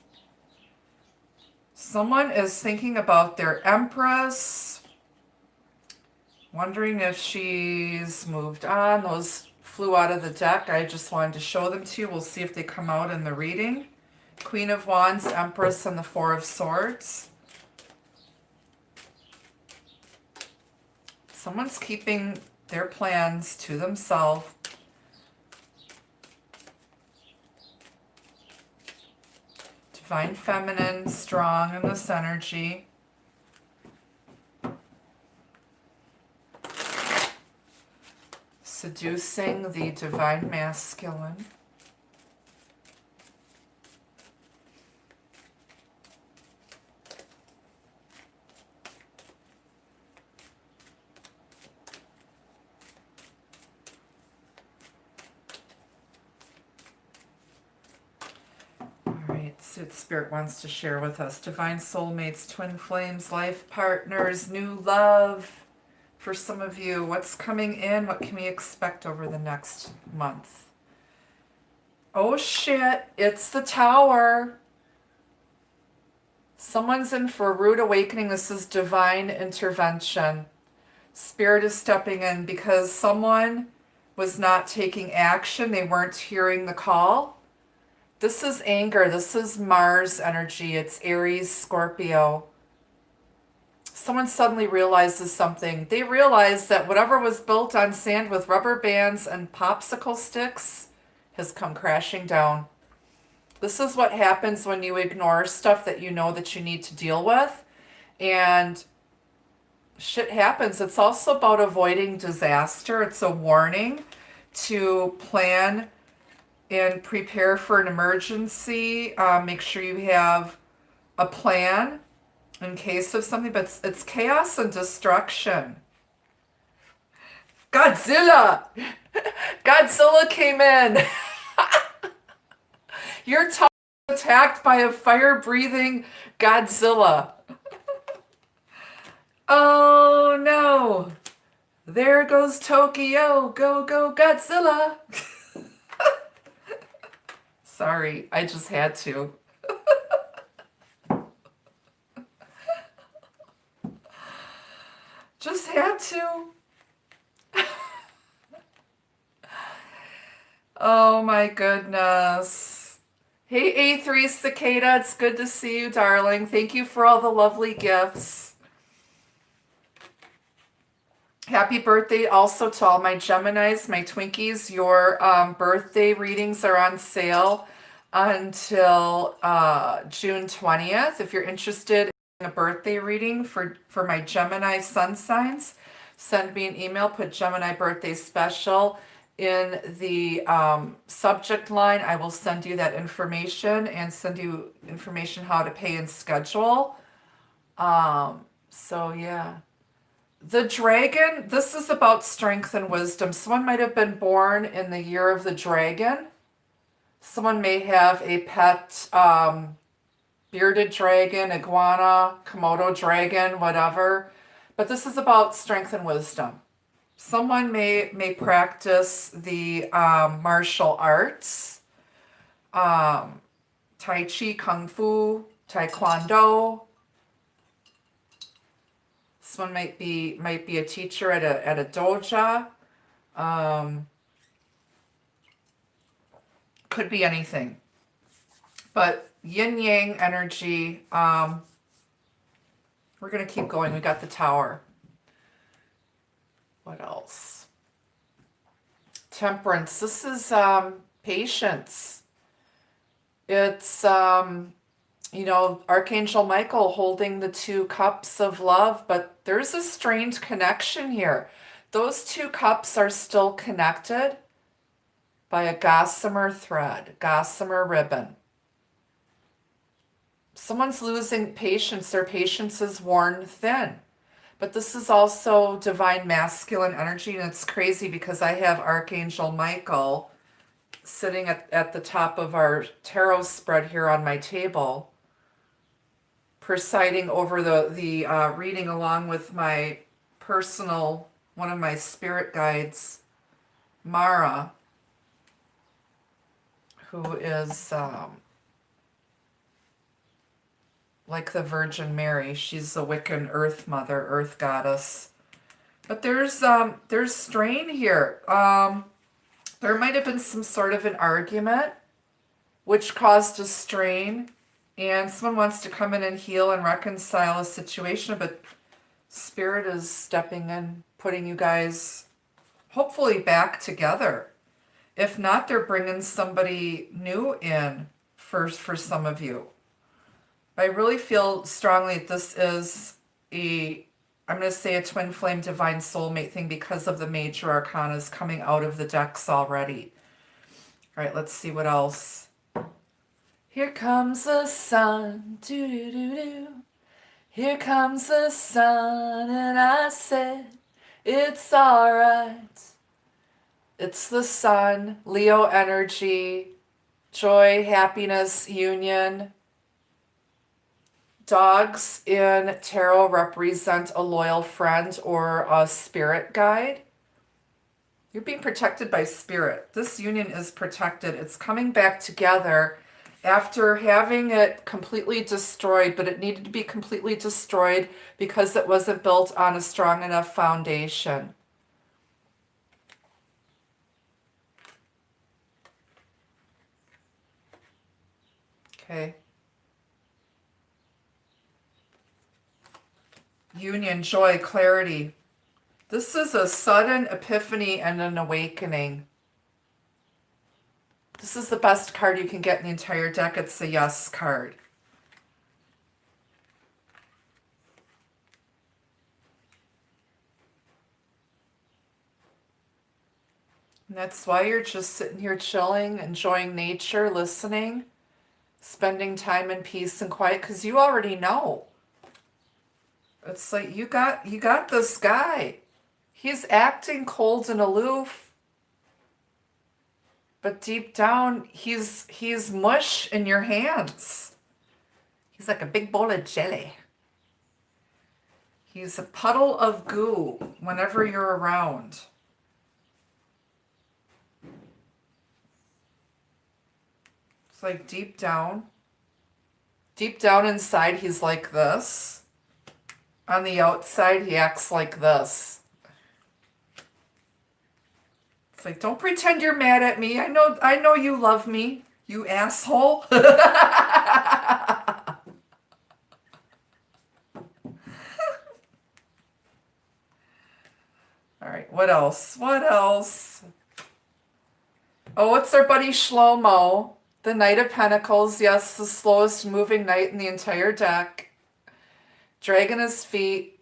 S1: Someone is thinking about their Empress. Wondering if she's moved on. Those flew out of the deck. I just wanted to show them to you. We'll see if they come out in the reading. Queen of Wands, Empress, and the Four of Swords. Someone's keeping their plans to themselves. Divine Feminine, strong in this energy. Seducing the Divine Masculine. Spirit wants to share with us. Divine soulmates, twin flames, life partners, new love. For some of you, what's coming in? What can we expect over the next month? Oh shit, it's the Tower. Someone's in for a rude awakening. This is divine intervention. Spirit is stepping in because someone was not taking action. They weren't hearing the call. This is anger. This is Mars energy. It's Aries, Scorpio. Someone suddenly realizes something. They realize that whatever was built on sand with rubber bands and popsicle sticks has come crashing down. This is what happens when you ignore stuff that you know that you need to deal with. And shit happens. It's also about avoiding disaster. It's a warning to plan and prepare for an emergency. Make sure you have a plan in case of something, but it's chaos and destruction. Godzilla! Godzilla came in. You're attacked by a fire-breathing Godzilla. Oh no. There goes Tokyo. Go, go, Godzilla. Sorry, I just had to. Just had to. Oh my goodness. Hey A3 Cicada, it's good to see you, darling. Thank you for all the lovely gifts. Happy birthday also to all my Geminis, my Twinkies. Your birthday readings are on sale until June 20th. If you're interested in a birthday reading for my Gemini sun signs, send me an email, put Gemini birthday special in the subject line. I will send you that information and send you information how to pay and schedule. So yeah. The dragon, this is about strength and wisdom. Someone might have been born in the year of the dragon. Someone may have a pet bearded dragon, iguana, Komodo dragon, whatever. But this is about strength and wisdom. Someone may practice the martial arts, Tai Chi, Kung Fu, Taekwondo. Someone might be a teacher at a doja. Could be anything. But yin yang energy. We're gonna keep going. We got the Tower. What else? Temperance. This is patience. It's Archangel Michael holding the two cups of love, but there's a strained connection here. Those two cups are still connected by a gossamer thread, gossamer ribbon. Someone's losing patience. Their patience is worn thin. But this is also divine masculine energy, and it's crazy because I have Archangel Michael sitting at the top of our tarot spread here on my table, presiding over the reading along with my personal, one of my spirit guides, Mara, who is like the Virgin Mary. She's the Wiccan Earth Mother, Earth Goddess. But there's strain here. There might have been some sort of an argument which caused a strain, and someone wants to come in and heal and reconcile a situation, but Spirit is stepping in, putting you guys hopefully back together. If not, they're bringing somebody new in for some of you. I really feel strongly that this is I'm going to say a twin flame divine soulmate thing because of the major arcanas coming out of the decks already. All right, let's see what else. Here comes the sun, doo-doo-doo-doo. Here comes the sun, and I said, it's all right. It's the sun, Leo energy, joy, happiness, union. Dogs in tarot represent a loyal friend or a spirit guide. You're being protected by spirit. This union is protected. It's coming back together after having it completely destroyed, but it needed to be completely destroyed because it wasn't built on a strong enough foundation. Okay. Union, joy, clarity. This is a sudden epiphany and an awakening. This is the best card you can get in the entire deck. It's the Yes card. And that's why you're just sitting here chilling, enjoying nature, listening, spending time in peace and quiet, because you already know. It's like you got this guy. He's acting cold and aloof, but deep down he's mush in your hands. He's like a big bowl of jelly. He's a puddle of goo whenever you're around. It's like deep down inside he's like this. On the outside, he acts like this. It's like, don't pretend you're mad at me. I know you love me, you asshole. All right, what else? What else? Oh, it's our buddy Shlomo, the Knight of Pentacles. Yes, the slowest moving knight in the entire deck. Dragging his feet.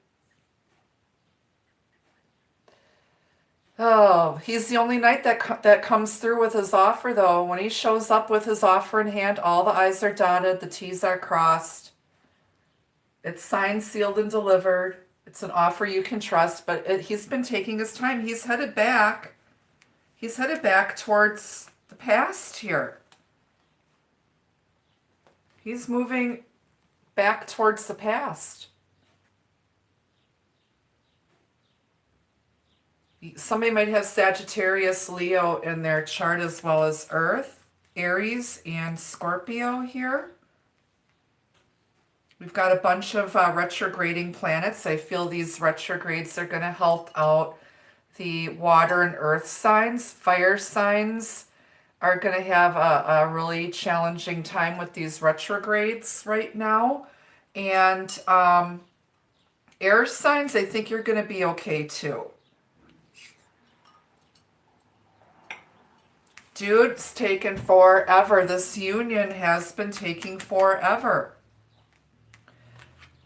S1: Oh, he's the only knight that comes through with his offer, though. When he shows up with his offer in hand, all the I's are dotted, the T's are crossed. It's signed, sealed, and delivered. It's an offer you can trust, but he's been taking his time. He's headed back. He's headed back towards the past here. He's moving back towards the past. Somebody might have Sagittarius, Leo in their chart, as well as Earth, Aries, and Scorpio here. We've got a bunch of retrograding planets. I feel these retrogrades are going to help out the water and earth signs. Fire signs are going to have a really challenging time with these retrogrades right now. And air signs, I think you're going to be okay too. Dude, it's taken forever. This union has been taking forever.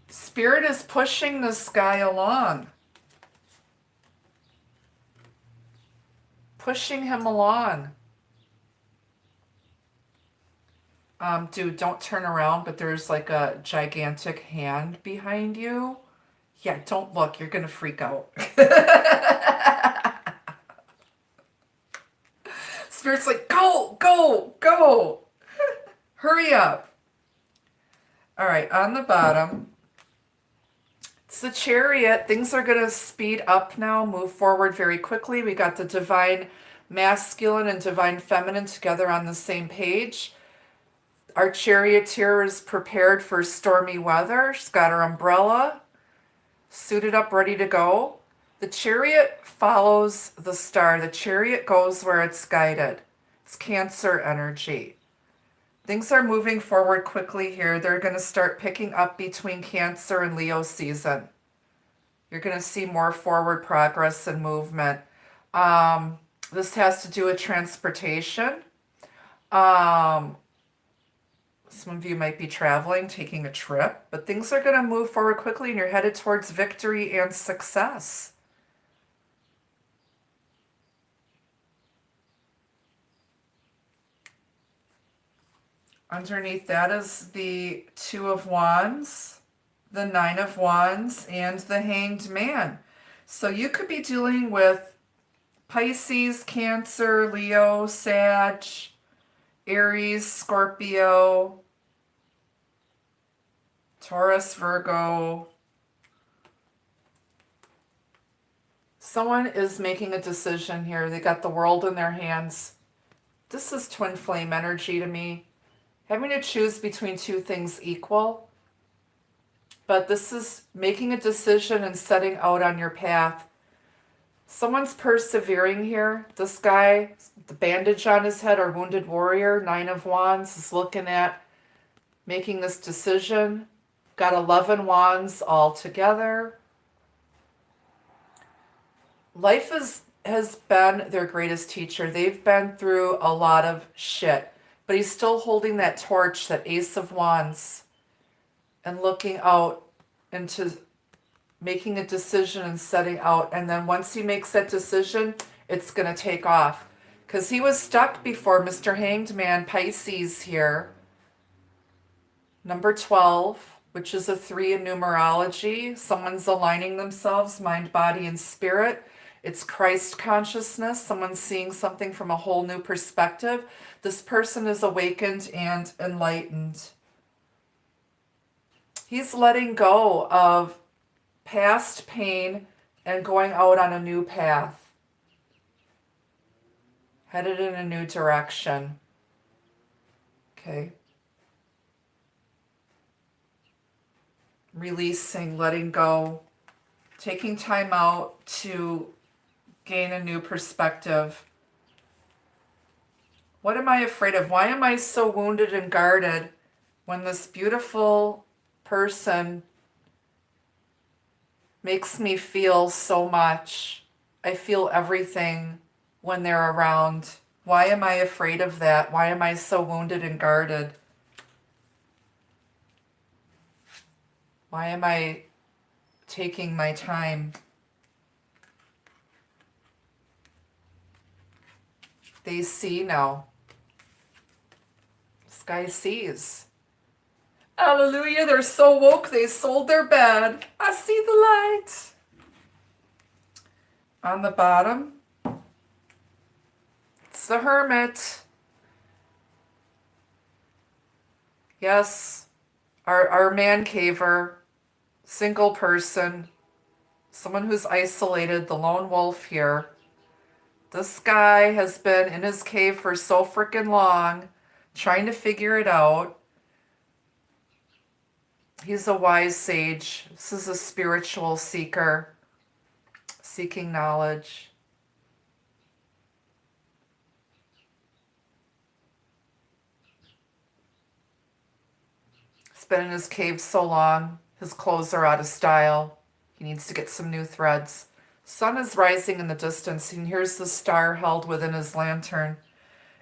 S1: Spirit is pushing this guy along. Pushing him along. Dude, don't turn around, but there's like a gigantic hand behind you. Yeah, don't look. You're going to freak out. Spirit's like, go, go, go. Hurry up. All right, on the bottom, it's the Chariot. Things are going to speed up now, move forward very quickly. We got the divine masculine and divine feminine together on the same page. Our charioteer is prepared for stormy weather. She's got her umbrella, suited up, ready to go. The Chariot follows the star. The Chariot goes where it's guided. It's Cancer energy. Things are moving forward quickly here. They're going to start picking up between Cancer and Leo season. You're going to see more forward progress and movement. This has to do with transportation. Some of you might be traveling, taking a trip, but things are going to move forward quickly and you're headed towards victory and success. Underneath that is the Two of Wands, the Nine of Wands, and the Hanged Man. So you could be dealing with Pisces, Cancer, Leo, Sag, Aries, Scorpio, Taurus, Virgo. Someone is making a decision here. They got the world in their hands. This is twin flame energy to me. Having to choose between two things equal. But this is making a decision and setting out on your path. Someone's persevering here. This guy, the bandage on his head, or wounded warrior, Nine of Wands, is looking at making this decision. Got 11 wands all together. Life has been their greatest teacher. They've been through a lot of shit. But he's still holding that torch, that Ace of Wands, and looking out into making a decision and setting out. And then once he makes that decision, it's going to take off. Because he was stuck before, Mr. Hanged Man, Pisces here. Number 12, which is a 3 in numerology. Someone's aligning themselves, mind, body, and spirit. It's Christ consciousness. Someone's seeing something from a whole new perspective. This person is awakened and enlightened. He's letting go of past pain and going out on a new path. Headed in a new direction. Okay. Releasing, letting go, taking time out to gain a new perspective. What am I afraid of? Why am I so wounded and guarded when this beautiful person makes me feel so much? I feel everything when they're around. Why am I afraid of that? Why am I so wounded and guarded? Why am I taking my time? They see now. This guy sees. Hallelujah, they're so woke, they sold their bed. I see the light. On the bottom, it's the Hermit. Yes, our man caver, single person, someone who's isolated, the lone wolf here. This guy has been in his cave for so freaking long, trying to figure it out. He's a wise sage. This is a spiritual seeker, seeking knowledge. He's been in his cave so long, his clothes are out of style. He needs to get some new threads. Sun is rising in the distance, and here's the star held within his lantern.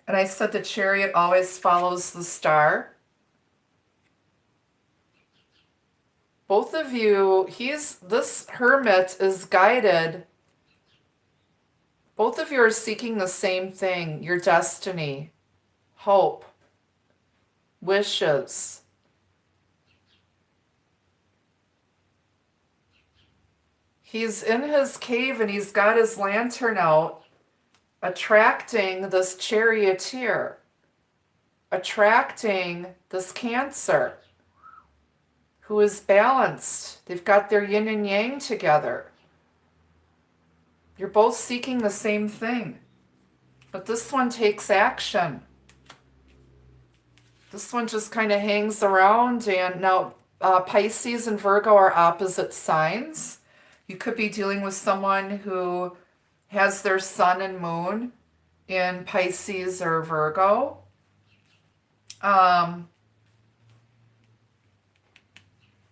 S1: And I said the chariot always follows the star. Both of you, this hermit is guided. Both of you are seeking the same thing, your destiny, hope, wishes. He's in his cave and he's got his lantern out, attracting this charioteer, attracting this Cancer, who is balanced. They've got their yin and yang together. You're both seeking the same thing, but this one takes action. This one just kind of hangs around, and now Pisces and Virgo are opposite signs. You could be dealing with someone who has their sun and moon in Pisces or Virgo. Um,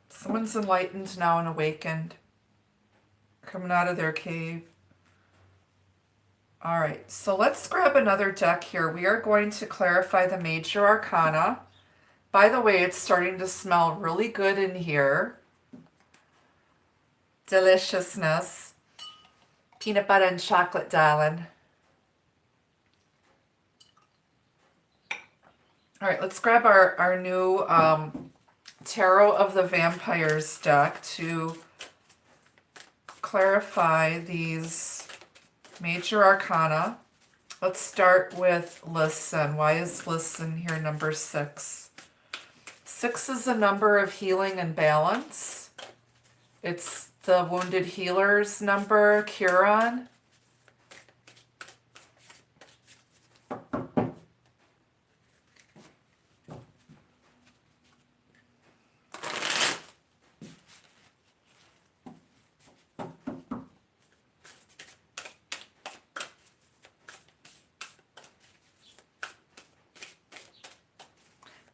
S1: Someone's enlightened now and awakened, coming out of their cave. All right, so let's grab another deck here. We are going to clarify the major arcana. By the way, it's starting to smell really good in here. Deliciousness. Peanut butter and chocolate, darling. All right, let's grab our new Tarot of the Vampires deck to clarify these major arcana. Let's start with listen. Why is listen here number 6? 6 is a number of healing and balance. It's the wounded healer's number, Chiron.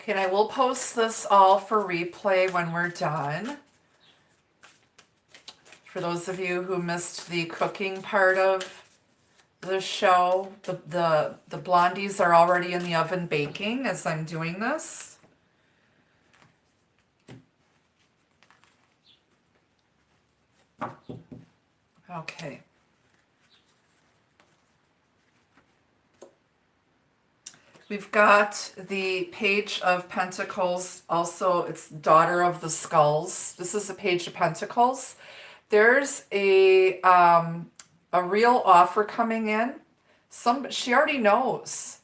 S1: Okay, and I will post this all for replay when we're done. For those of you who missed the cooking part of the show, the blondies are already in the oven baking as I'm doing this. Okay. We've got the Page of Pentacles. Also, it's Daughter of the Skulls. This is the Page of Pentacles. There's a real offer coming in. She already knows.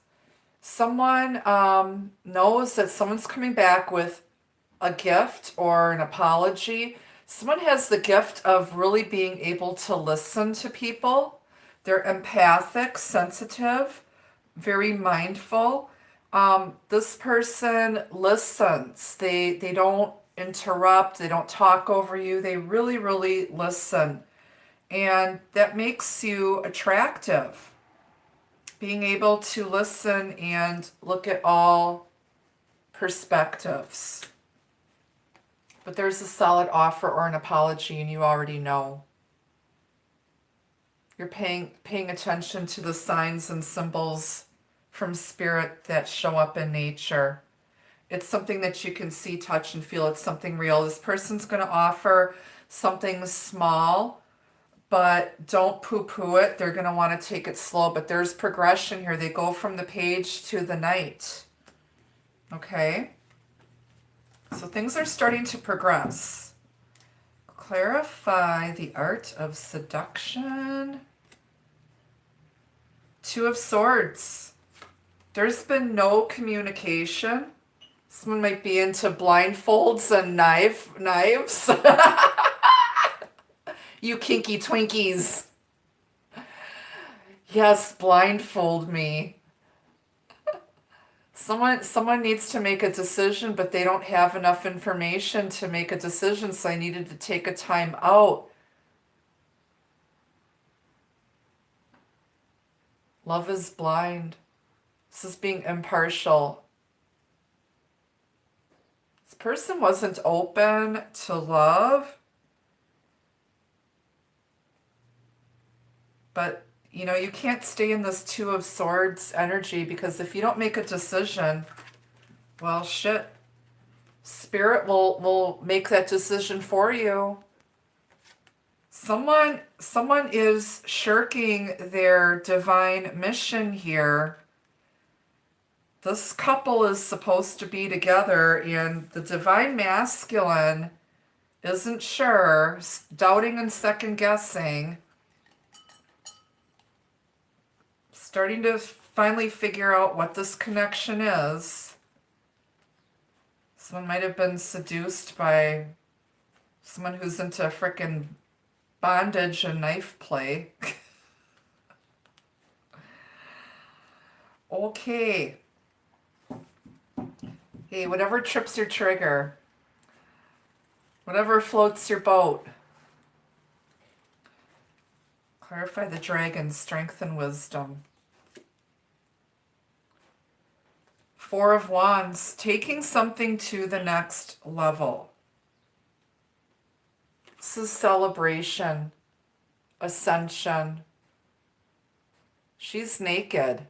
S1: Someone knows that someone's coming back with a gift or an apology. Someone has the gift of really being able to listen to people. They're empathic, sensitive, very mindful. This person listens. They don't interrupt. They don't talk over you. They really, really listen. And that makes you attractive. Being able to listen and look at all perspectives. But there's a solid offer or an apology, and you already know. You're paying attention to the signs and symbols from spirit that show up in nature. It's something that you can see, touch, and feel. It's something real. This person's going to offer something small, but don't poo-poo it. They're going to want to take it slow, but there's progression here. They go from the page to the knight. Okay? So things are starting to progress. Clarify the art of seduction. 2 of Swords. There's been no communication. Someone might be into blindfolds and knives. You kinky Twinkies. Yes, blindfold me. Someone needs to make a decision, but they don't have enough information to make a decision, so I needed to take a time out. Love is blind. This is being impartial. This person wasn't open to love, but you can't stay in this 2 of Swords energy, because if you don't make a decision, well, shit. Spirit will make that decision for you. Someone is shirking their divine mission here. This couple is supposed to be together, and the divine masculine isn't sure, doubting and second guessing. Starting to finally figure out what this connection is. Someone might have been seduced by someone who's into frickin' bondage and knife play. Okay. Hey, whatever trips your trigger. Whatever floats your boat. Clarify the dragon, strength and wisdom. Four of Wands, taking something to the next level. This is celebration, ascension. She's naked.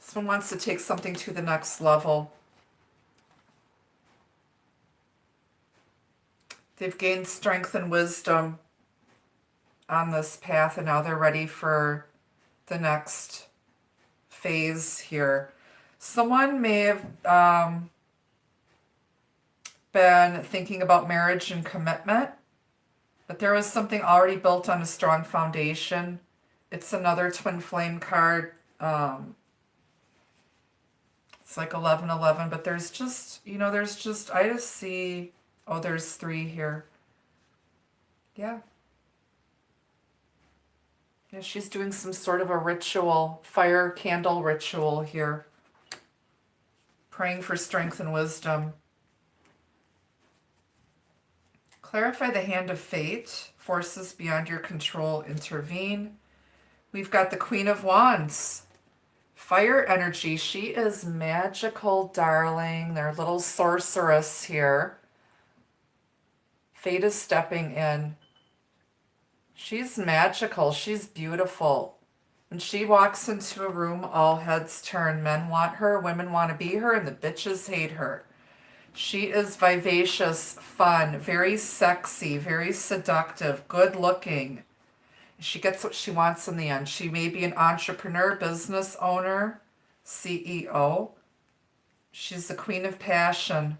S1: Someone wants to take something to the next level. They've gained strength and wisdom on this path, and now they're ready for the next phase here. Someone may have been thinking about marriage and commitment, but there was something already built on a strong foundation. It's another twin flame card. It's like 1111, but there's just, I just see, oh, there's 3 here. Yeah. Yeah, she's doing some sort of a ritual, fire candle ritual here. Praying for strength and wisdom. Clarify the hand of fate. Forces beyond your control intervene. We've got the Queen of Wands. Fire energy. She is magical, darling. They're little sorceress here. Fate is stepping in. She's magical. She's beautiful. When she walks into a room, all heads turn. Men want her, women want to be her, and the bitches hate her. She is vivacious, fun, very sexy, very seductive, good looking. She gets what she wants in the end. She may be an entrepreneur, business owner, CEO. She's the queen of passion.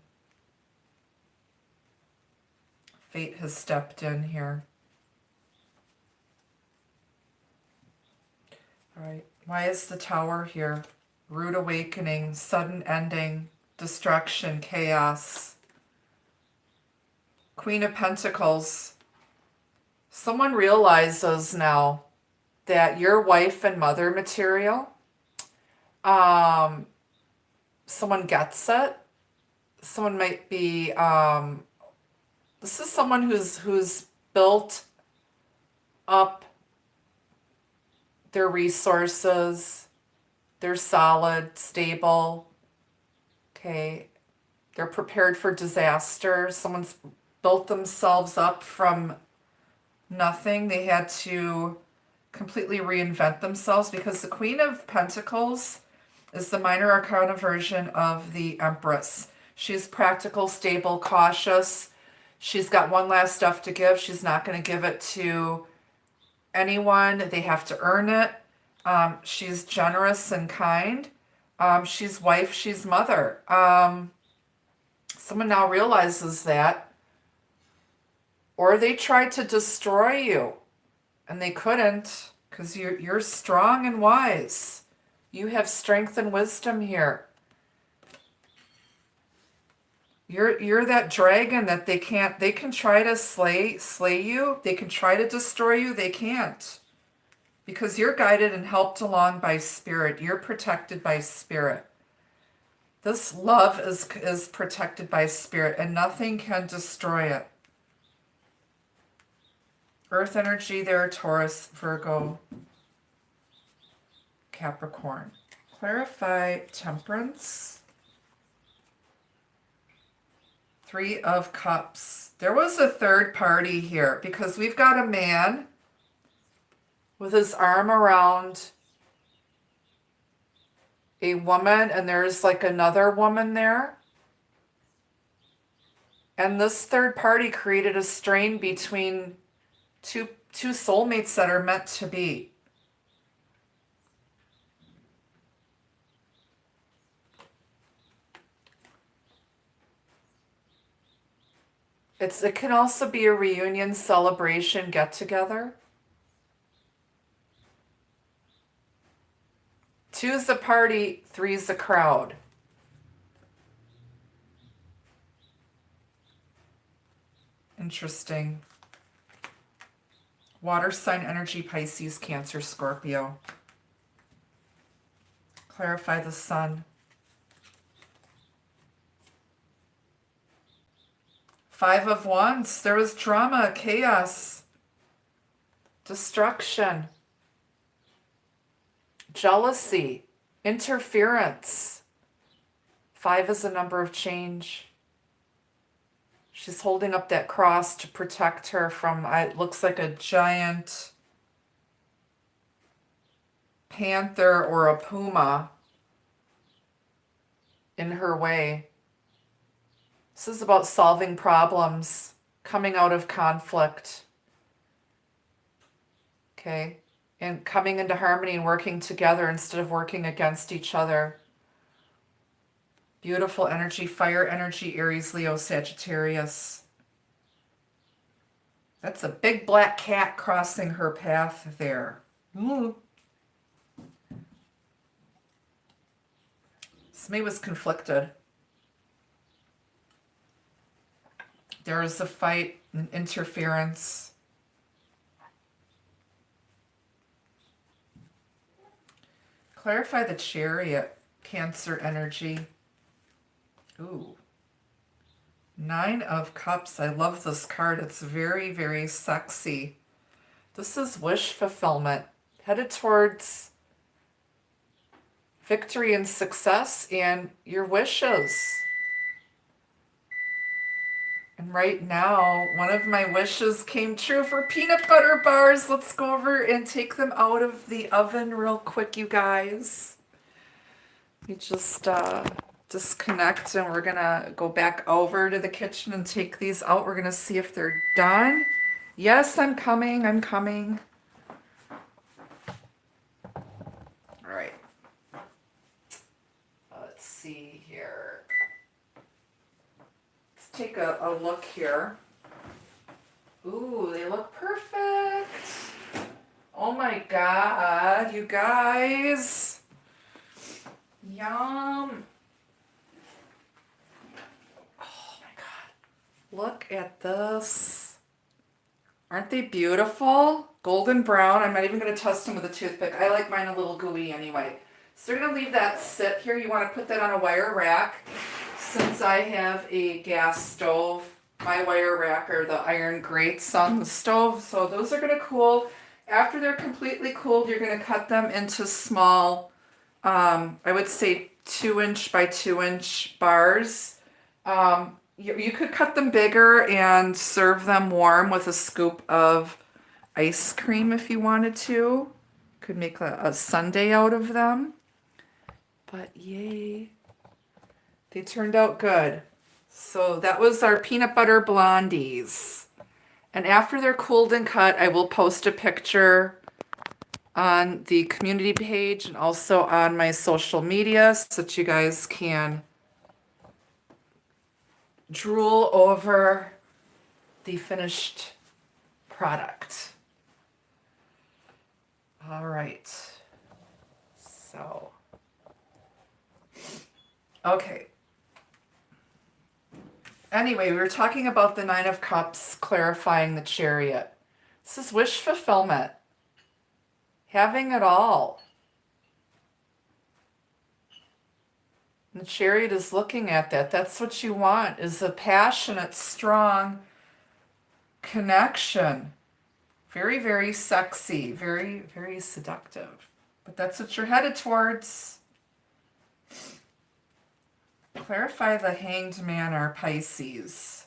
S1: Fate has stepped in here. All right. Why is the Tower here? Rude awakening, sudden ending, destruction, chaos. Queen of Pentacles. Someone realizes now that your wife and mother material, someone gets it. Someone might be, this is someone who's built up their resources. They're solid, stable. Okay. They're prepared for disaster. Someone's built themselves up from nothing. They had to completely reinvent themselves because the Queen of Pentacles is the minor arcana version of the Empress. She's practical, stable, cautious. She's got one last stuff to give. She's not going to give it to anyone. They have to earn it. She's generous and kind. She's wife, she's mother. Someone now realizes that. Or they tried to destroy you. And they couldn't, because you're strong and wise. You have strength and wisdom here. You're that dragon that they can try to slay you. They can try to destroy you. They can't. Because you're guided and helped along by spirit. You're protected by spirit. This love is protected by spirit, and nothing can destroy it. Earth energy there, Taurus, Virgo, Capricorn. Clarify Temperance. 3 of Cups. There was a third party here because we've got a man with his arm around a woman, and there's like another woman there. And this third party created a strain between two soulmates that are meant to be. It can also be a reunion, celebration, get together. 2's the party, 3's the crowd. Interesting. Water sign energy, Pisces, Cancer, Scorpio. Clarify the Sun. 5 of Wands. There was drama, chaos, destruction. jealousy, interference. 5 is a number of change. She's holding up that cross to protect her from, it looks like a giant panther or a puma in her way. This is about solving problems, coming out of conflict. Okay? And coming into harmony and working together instead of working against each other. Beautiful energy, fire energy, Aries, Leo, Sagittarius. That's a big black cat crossing her path there. Ooh. Somebody was conflicted. There is a fight and interference. Clarify the Chariot, Cancer energy. Ooh. 9 of Cups. I love this card. It's very, very sexy. This is wish fulfillment. Headed towards victory and success and your wishes. And right now, one of my wishes came true for peanut butter bars. Let's go over and take them out of the oven real quick, you guys. You just disconnect and we're gonna go back over to the kitchen and take these out. We're gonna see if they're done. Yes, I'm coming. All right. Let's see here. Let's take a look here. Ooh, they look perfect. Oh my God, you guys. Yum. Oh my God. Look at this. Aren't they beautiful? Golden brown. I'm not even going to test them with a toothpick. I like mine a little gooey anyway. So we're going to leave that sit here. You want to put that on a wire rack. Since I have a gas stove, my wire rack are the iron grates on the stove. So those are going to cool. After they're completely cooled, you're going to cut them into small, I would say 2-inch by 2-inch bars. You could cut them bigger and serve them warm with a scoop of ice cream if you wanted to. Could make a sundae out of them. But yay. They turned out good. So that was our peanut butter blondies. And after they're cooled and cut, I will post a picture on the community page and also on my social media so that you guys can drool over the finished product. All right. So, okay. Anyway, we were talking about the 9 of Cups, clarifying the Chariot. This is wish fulfillment. Having it all. And the Chariot is looking at that. That's what you want, is a passionate, strong connection. Very, very sexy. Very, very seductive. But that's what you're headed towards. Clarify the Hanged Man or Pisces.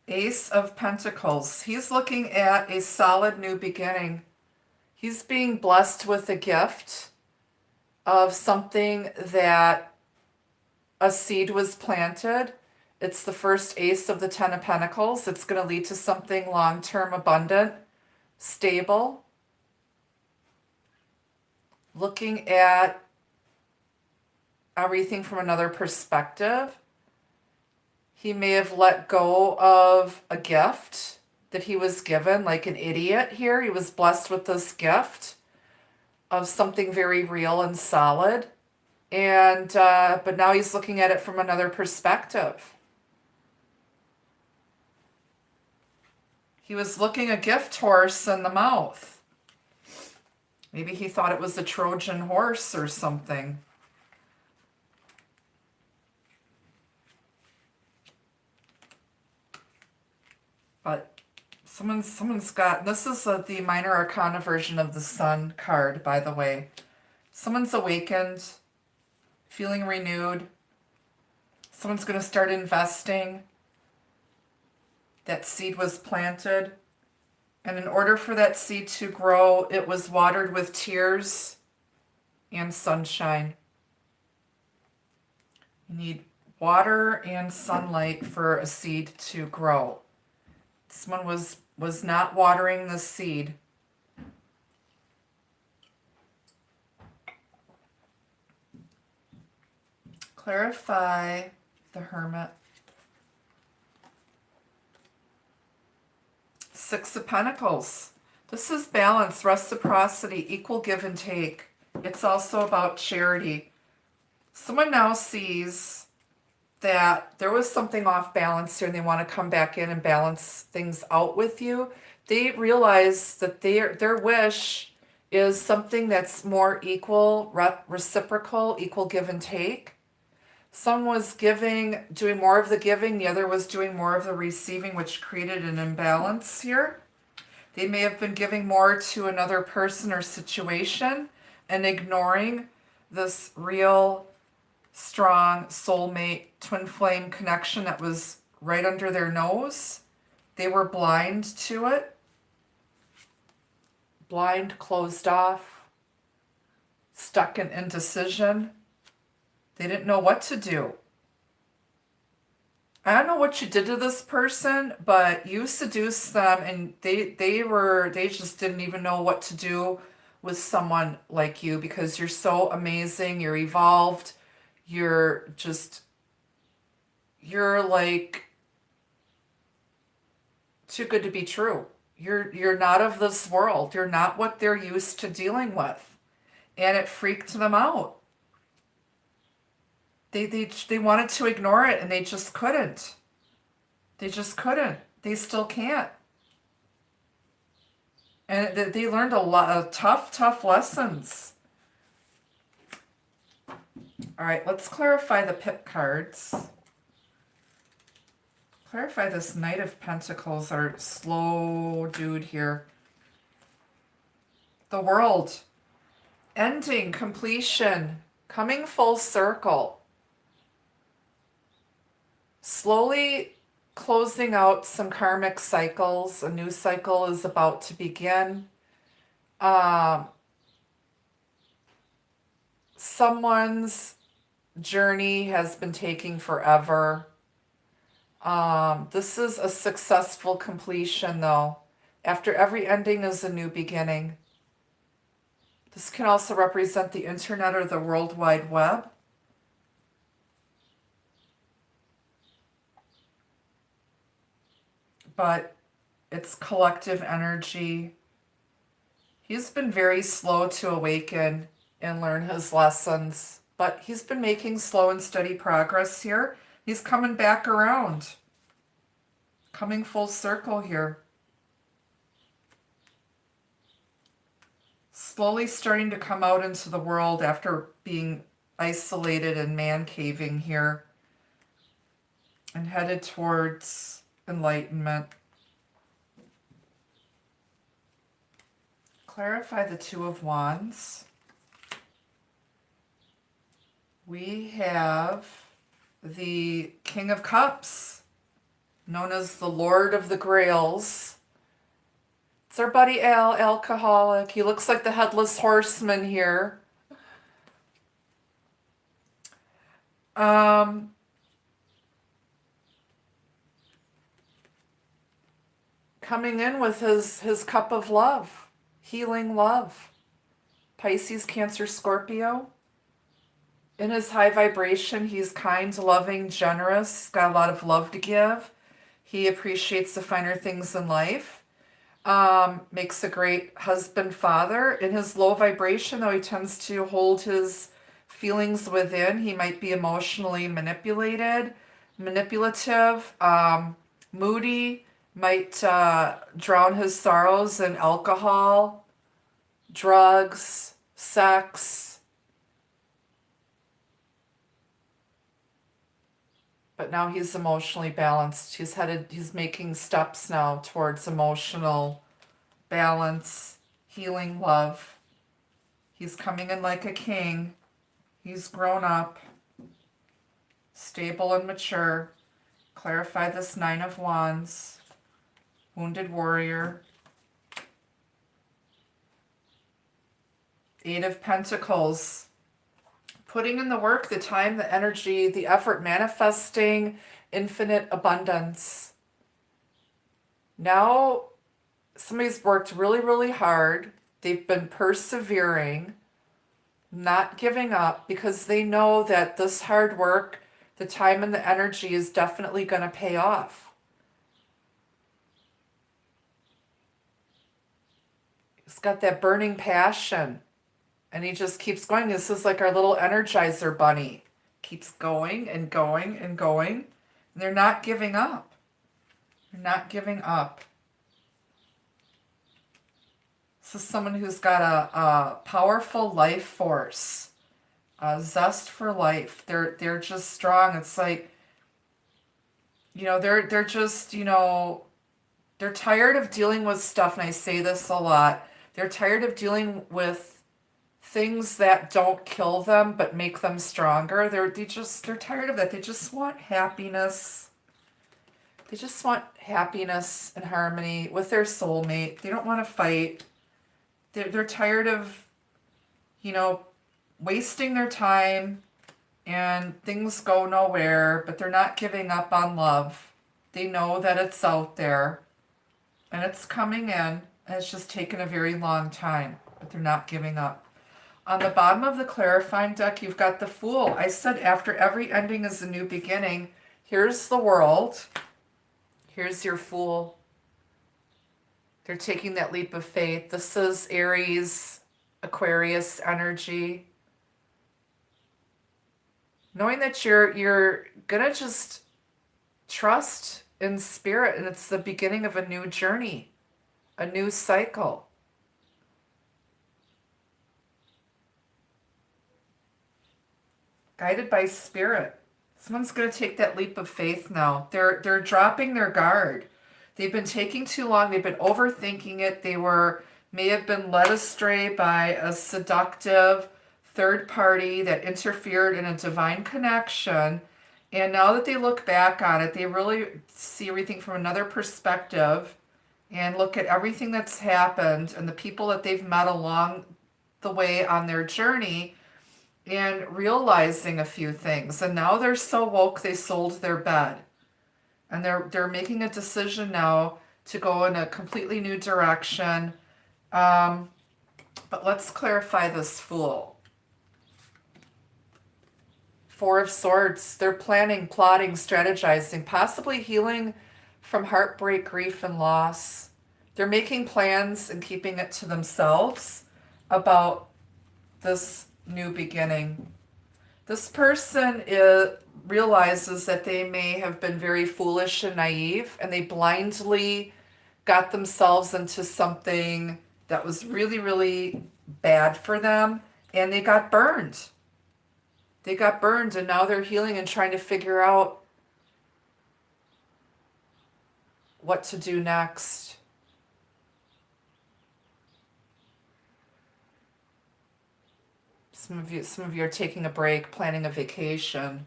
S1: Ace of Pentacles. He's looking at a solid new beginning. He's being blessed with a gift of something that a seed was planted. It's the first ace of the 10 of Pentacles. It's going to lead to something long-term, abundant, stable. Looking at everything from another perspective. He may have let go of a gift that he was given, like an idiot here. He was blessed with this gift of something very real and solid. And but now he's looking at it from another perspective. He was looking a gift horse in the mouth. Maybe he thought it was a Trojan horse or something. But Someone's got, this is the minor arcana version of the Sun card, by the way. Someone's awakened, feeling renewed. Someone's going to start investing. That seed was planted. And in order for that seed to grow, it was watered with tears and sunshine. You need water and sunlight for a seed to grow. Someone was not watering the seed. Clarify the Hermit. Six of Pentacles. This is balance, reciprocity, equal give and take. It's also about charity. Someone now sees that there was something off balance here and they want to come back in and balance things out with you. They realize that their wish is something that's more equal, reciprocal, equal give and take. Someone was giving, doing more of the giving, the other was doing more of the receiving, which created an imbalance here. They may have been giving more to another person or situation and ignoring this real, strong soulmate, twin flame connection that was right under their nose. They were blind to it. Blind, closed off, stuck in indecision. They didn't know what to do. I don't know what you did to this person, but you seduced them and they just didn't even know what to do with someone like you because you're so amazing, you're evolved, you're like too good to be true. You're not of this world. You're not what they're used to dealing with. And it freaked them out. They wanted to ignore it and they just couldn't. They just couldn't. They still can't. And they learned a lot of tough lessons. All right, let's clarify the pip cards. Clarify this Knight of Pentacles, our slow dude here. The World. Ending, completion, coming full circle. Slowly closing out some karmic cycles. A new cycle is about to begin. Someone's journey has been taking forever. This is a successful completion, though. After every ending is a new beginning. This can also represent the internet or the World Wide Web. But it's collective energy. He's been very slow to awaken and learn his lessons, but he's been making slow and steady progress here. He's coming back around, coming full circle here. Slowly starting to come out into the world after being isolated and man-caving here and headed towards enlightenment. Clarify the Two of Wands. We have the King of Cups, known as the Lord of the Grails. It's our buddy Al, alcoholic. He looks like the Headless Horseman here. Coming in with his cup of love, healing love. Pisces, Cancer, Scorpio. In his high vibration, he's kind, loving, generous, got a lot of love to give. He appreciates the finer things in life. Makes a great husband, father. In his low vibration, though, he tends to hold his feelings within. He might be emotionally manipulative, moody, might drown his sorrows in alcohol, drugs, sex. but now he's emotionally balanced. He's making steps now towards emotional balance, healing, love. He's coming in like a king. He's grown up, stable and mature. Clarify this Nine of Wands, wounded warrior. Eight of Pentacles, putting in the work, the time, the energy, the effort, manifesting infinite abundance. Now, somebody's worked really, really hard. They've been persevering, not giving up, because they know that this hard work, the time and the energy is definitely going to pay off. He's got that burning passion. And he just keeps going. This is like our little Energizer bunny. Keeps going and going and going. And they're not giving up. They're not giving up. This is someone who's got a powerful life force. A zest for life. They're just strong. It's like, they're just, they're tired of dealing with stuff. And I say this a lot. They're tired of dealing with things that don't kill them but make them stronger. They're tired of that. They just want happiness. They just want happiness and harmony with their soulmate. They don't want to fight. They're tired of, wasting their time and things go nowhere, but they're not giving up on love. They know that it's out there and it's coming in, and it's just taken a very long time, but they're not giving up. On the bottom of the clarifying deck, you've got the Fool. I said after every ending is a new beginning. Here's the World. Here's your Fool. They're taking that leap of faith. This is Aries, Aquarius energy. Knowing that you're going to just trust in spirit, and it's the beginning of a new journey, a new cycle. Guided by spirit. Someone's going to take that leap of faith now. They're dropping their guard. They've been taking too long. They've been overthinking it. They may have been led astray by a seductive third party that interfered in a divine connection. And now that they look back on it, they really see everything from another perspective and look at everything that's happened and the people that they've met along the way on their journey, and realizing a few things. And now they're so woke they sold their bed. And they're making a decision now to go in a completely new direction. But let's clarify this Fool. Four of Swords. They're planning, plotting, strategizing, possibly healing from heartbreak, grief, and loss. They're making plans and keeping it to themselves about this new beginning. This person realizes that they may have been very foolish and naive, and they blindly got themselves into something that was really, really bad for them, and they got burned. They got burned, and now they're healing and trying to figure out what to do next. Some of you are taking a break, planning a vacation.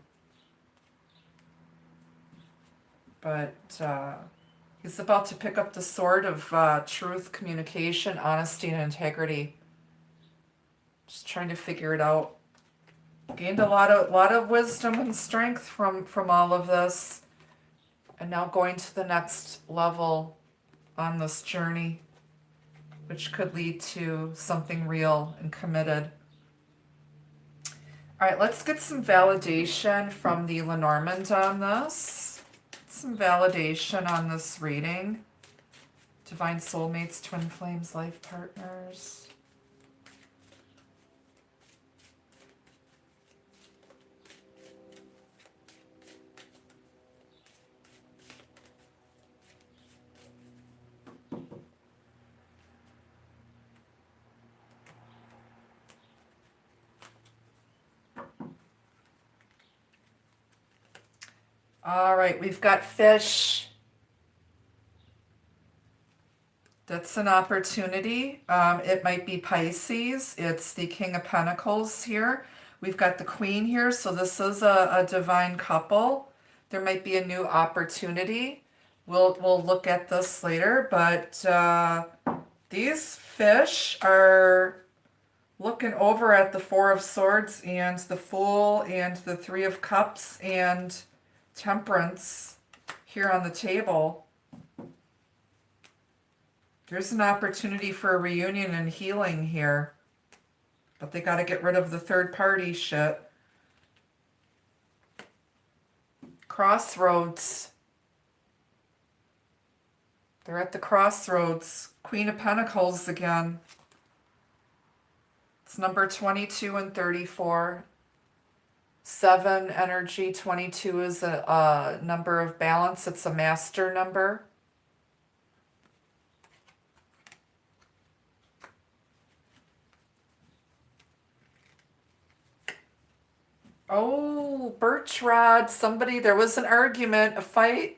S1: But he's about to pick up the sword of truth, communication, honesty, and integrity. Just trying to figure it out. Gained a lot of wisdom and strength from all of this. And now going to the next level on this journey, which could lead to something real and committed. All right, let's get some validation from the Lenormand on this. Some validation on this reading. Divine soulmates, twin flames, life partners. All right, we've got fish. That's an opportunity. It might be Pisces. It's the King of Pentacles here. We've got the Queen here, so this is a divine couple. There might be a new opportunity. We'll look at this later, but these fish are looking over at the Four of Swords and the Fool and the Three of Cups and Temperance here on the table. There's an opportunity for a reunion and healing here. But they got to get rid of the third party shit. Crossroads. They're at the crossroads. Queen of Pentacles again. It's number 22 and 34. 7 energy, 22 is a number of balance. It's a master number. Oh, birch rod. Somebody, there was an argument, a fight.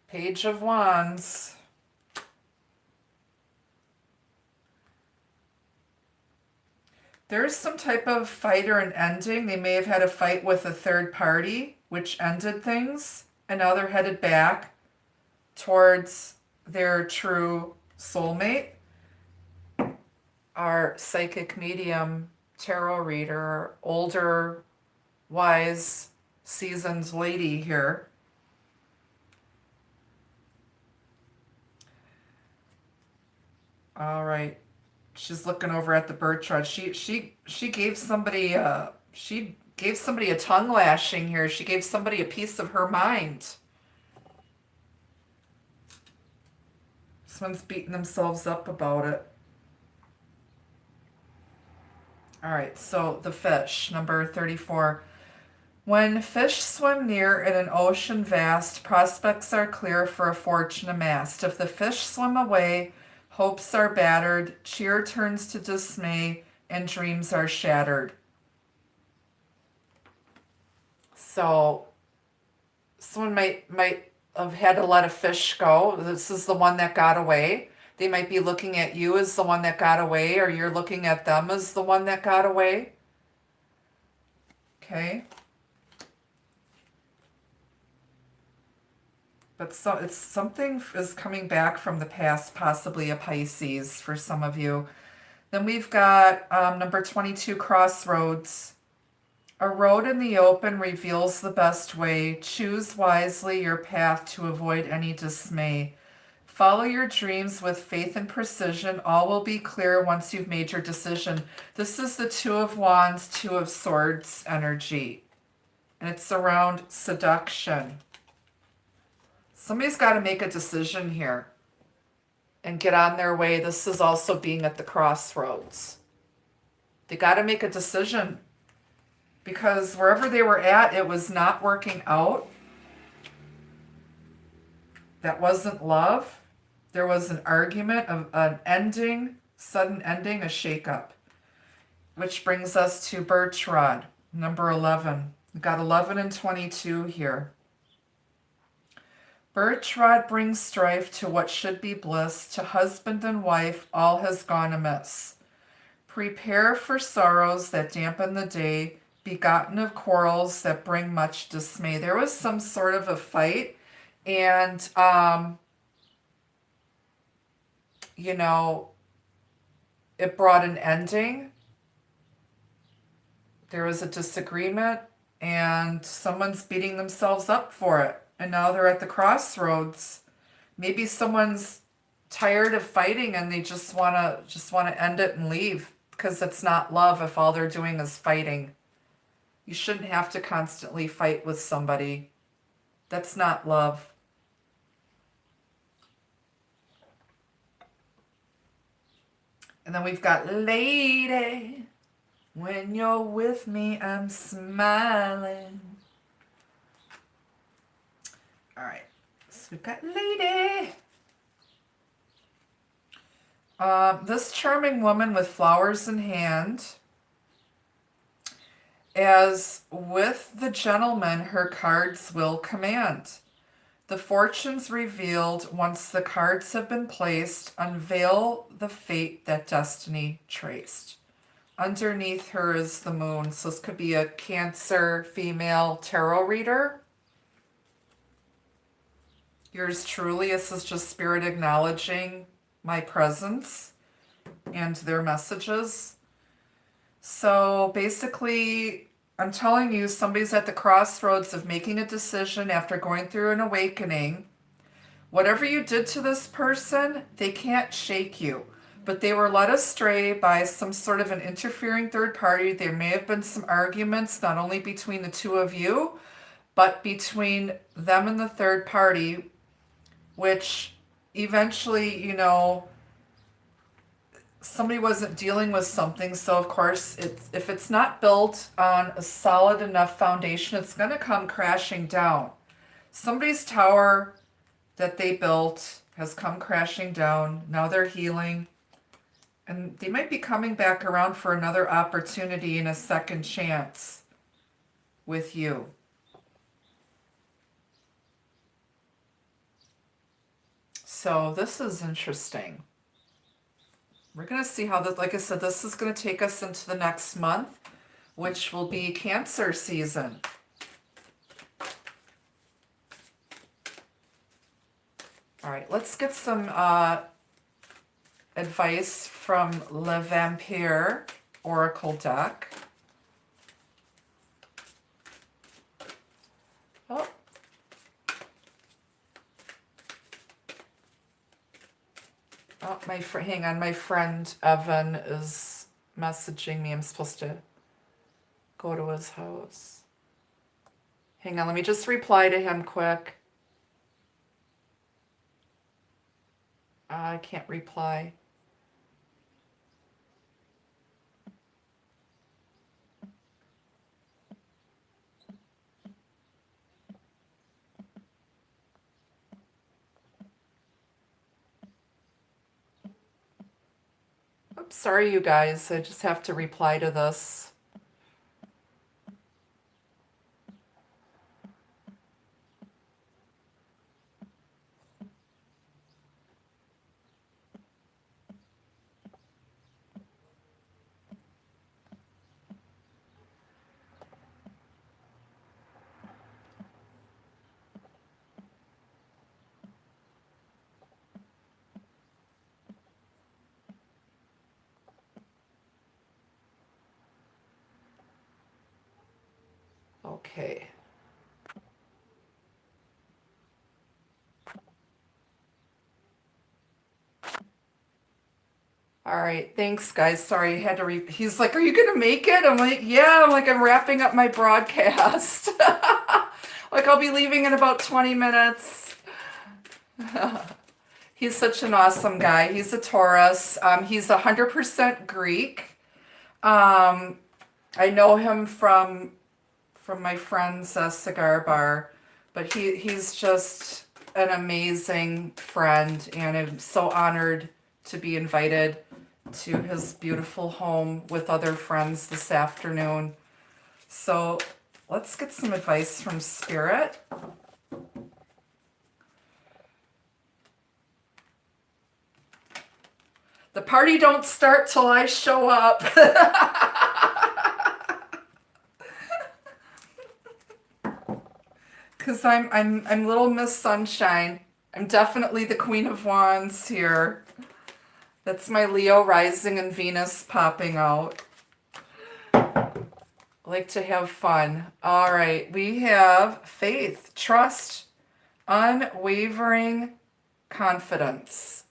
S1: Page of Wands. There's some type of fight or an ending. They may have had a fight with a third party, which ended things. And now they're headed back towards their true soulmate. Our psychic medium tarot reader, older, wise, seasoned lady here. All right. She's looking over at the birch rod. She gave somebody a tongue lashing here. She gave somebody a piece of her mind. Someone's beating themselves up about it. All right, so the fish, number 34. When fish swim near in an ocean vast, prospects are clear for a fortune amassed. If the fish swim away, hopes are battered, cheer turns to dismay, and dreams are shattered. So someone might have had to let a fish go. This is the one that got away. They might be looking at you as the one that got away, or you're looking at them as the one that got away. Okay. But so it's something is coming back from the past, possibly a Pisces for some of you. Then we've got number 22, crossroads. A road in the open reveals the best way. Choose wisely your path to avoid any dismay. Follow your dreams with faith and precision. All will be clear once you've made your decision. This is the Two of Wands, Two of Swords energy. And it's around seduction. Somebody's got to make a decision here and get on their way. This is also being at the crossroads. They got to make a decision because wherever they were at, it was not working out. That wasn't love. There was an argument, an ending, sudden ending, a shakeup. Which brings us to birch rod, number 11. We've got 11 and 22 here. Birch rod brings strife to what should be bliss. To husband and wife, all has gone amiss. Prepare for sorrows that dampen the day, begotten of quarrels that bring much dismay. There was some sort of a fight, and it brought an ending. There was a disagreement, and someone's beating themselves up for it. And now they're at the crossroads. Maybe someone's tired of fighting and they just wanna end it and leave because it's not love if all they're doing is fighting. You shouldn't have to constantly fight with somebody. That's not love. And then we've got lady. When you're with me, I'm smiling. All right, so we've got lady. This charming woman with flowers in hand As with the gentleman, her cards will command. The fortunes revealed once the cards have been placed unveil the fate that destiny traced. Underneath her is the moon. So this could be a Cancer female tarot reader. Yours truly, this is just spirit acknowledging my presence and their messages. So basically, I'm telling you, somebody's at the crossroads of making a decision after going through an awakening. Whatever you did to this person, they can't shake you. But they were led astray by some sort of an interfering third party. There may have been some arguments, not only between the two of you, but between them and the third party, which eventually, somebody wasn't dealing with something. So of course, if it's not built on a solid enough foundation, it's going to come crashing down. Somebody's tower that they built has come crashing down. Now they're healing. And they might be coming back around for another opportunity and a second chance with you. So this is interesting. We're going to see how this, like I said, this is going to take us into the next month, which will be Cancer season. All right, let's get some advice from Le Vampire Oracle deck. Oh. Oh, hang on, my friend Evan is messaging me. I'm supposed to go to his house. Hang on, let me just reply to him quick. I can't reply. Oops, sorry you guys, I just have to reply to this. Okay. All right, thanks guys. Sorry, I had to he's like, "Are you gonna make it?" I'm like, "Yeah." I'm wrapping up my broadcast. Like, I'll be leaving in about 20 minutes. He's such an awesome guy. He's a Taurus. He's 100% Greek. I know him from my friend's cigar bar, but he's just an amazing friend, and I'm so honored to be invited to his beautiful home with other friends this afternoon. So let's get some advice from Spirit. The party don't start till I show up. Because I'm Little Miss Sunshine. I'm definitely the Queen of Wands here. That's my Leo rising and Venus popping out. I like to have fun. All right, we have faith, trust, unwavering confidence.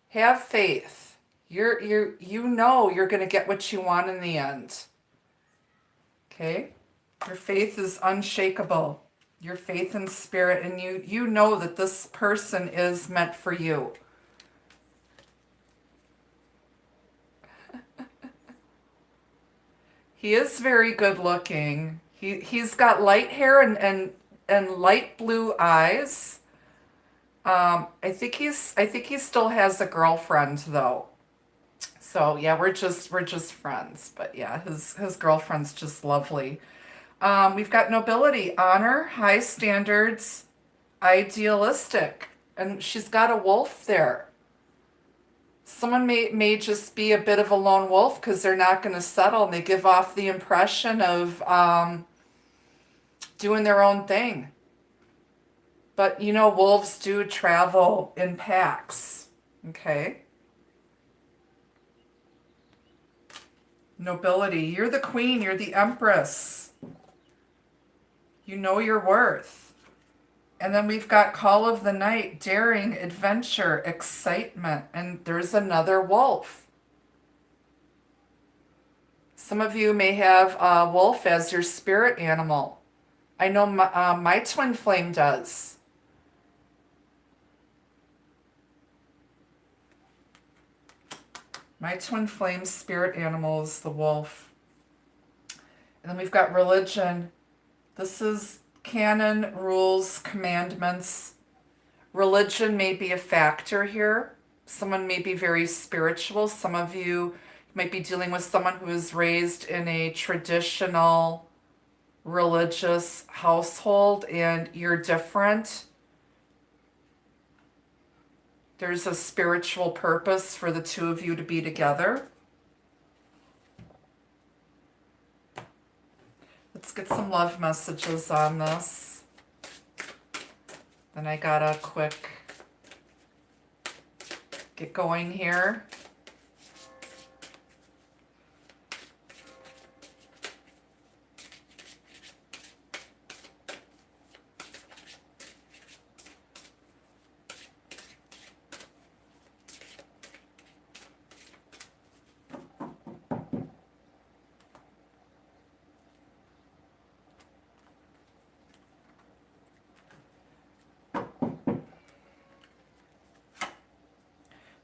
S1: Have faith. You know you're going to get what you want in the end. Okay? Your faith is unshakable. Your faith in Spirit, and you know that this person is meant for you. He is very good looking. He's got light hair and light blue eyes. I think he still has a girlfriend though. So yeah, we're just friends. But yeah, his girlfriend's just lovely. We've got nobility, honor, high standards, idealistic, and she's got a wolf there. Someone may just be a bit of a lone wolf because they're not going to settle, and they give off the impression of doing their own thing. But you know, wolves do travel in packs. Okay. Nobility, you're the queen, you're the empress. You know your worth. And then we've got call of the night, daring, adventure, excitement, and there's another wolf. Some of you may have a wolf as your spirit animal. I know my twin flame does. My twin flame spirit animal is the wolf. And then we've got religion. This is canon, rules, commandments. Religion may be a factor here. Someone may be very spiritual. Some of you might be dealing with someone who is raised in a traditional religious household and you're different. There's a spiritual purpose for the two of you to be together. Let's get some love messages on this. Then I gotta quick get going here.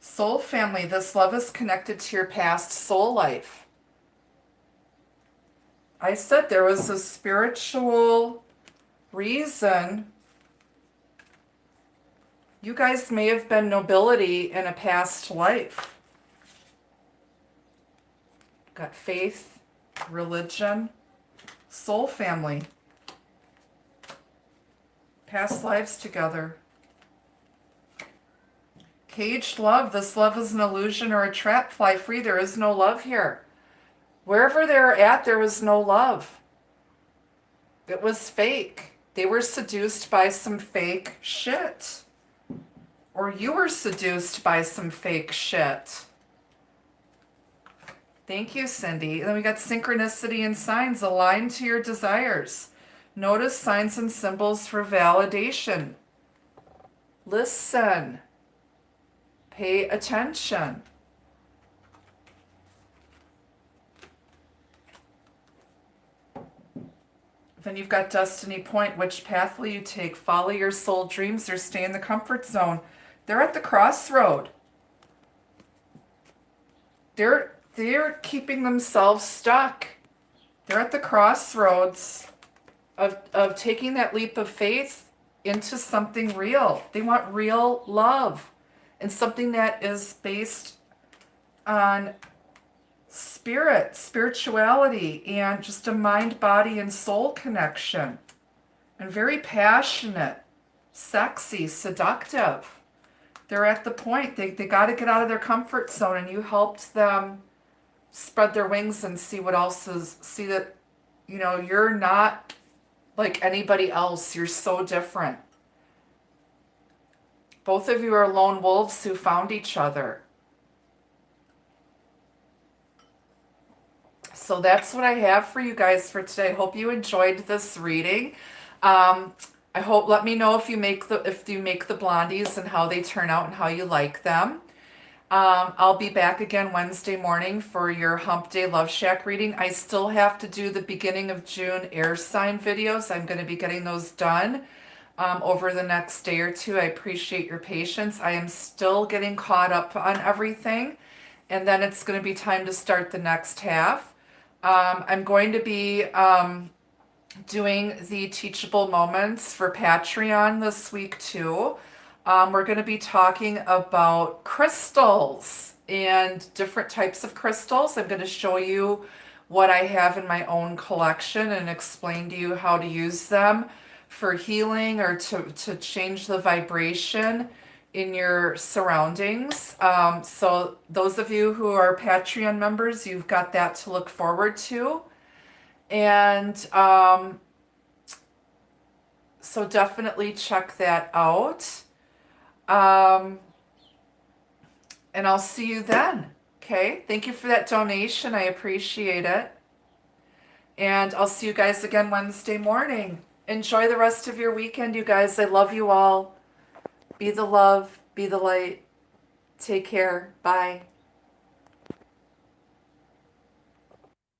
S1: Soul family, this love is connected to your past soul life. I said there was a spiritual reason. You guys may have been nobility in a past life. Got faith, religion, soul family. Past lives together. Caged love. This love is an illusion or a trap. Fly free. There is no love here. Wherever they're at, there is no love. It was fake. They were seduced by some fake shit. Or you were seduced by some fake shit. Thank you, Cindy. And then we got synchronicity and signs aligned to your desires. Notice signs and symbols for validation. Listen. Pay attention. Then you've got destiny point. Which path will you take? Follow your soul dreams or stay in the comfort zone? They're at the crossroad. They're keeping themselves stuck. They're at the crossroads of taking that leap of faith into something real. They want real love. And something that is based on spirit, spirituality, and just a mind, body, and soul connection. And very passionate, sexy, seductive. They're at the point. They got to get out of their comfort zone, and you helped them spread their wings and see what else is, see that, you know, you're not like anybody else. You're so different. Both of you are lone wolves who found each other. So that's what I have for you guys for today. I hope you enjoyed this reading. I hope, let me know if you make the blondies and how they turn out and how you like them. I'll be back again Wednesday morning for your Hump Day Love Shack reading. I still have to do the beginning of June air sign videos. I'm going to be getting those done over the next day or two. I appreciate your patience. I am still getting caught up on everything. And then it's going to be time to start the next half. I'm going to be doing the teachable moments for Patreon this week too. We're going to be talking about crystals. and different types of crystals. I'm going to show you what I have in my own collection and explain to you how to use them for healing or to change the vibration in your surroundings. So those of you who are Patreon members, you've got that to look forward to. And so definitely check that out. And I'll see you then. Okay, thank you for that donation. I appreciate it. And I'll see you guys again Wednesday morning. Enjoy the rest of your weekend, you guys. I love you all. Be the love, be the light. Take care. Bye.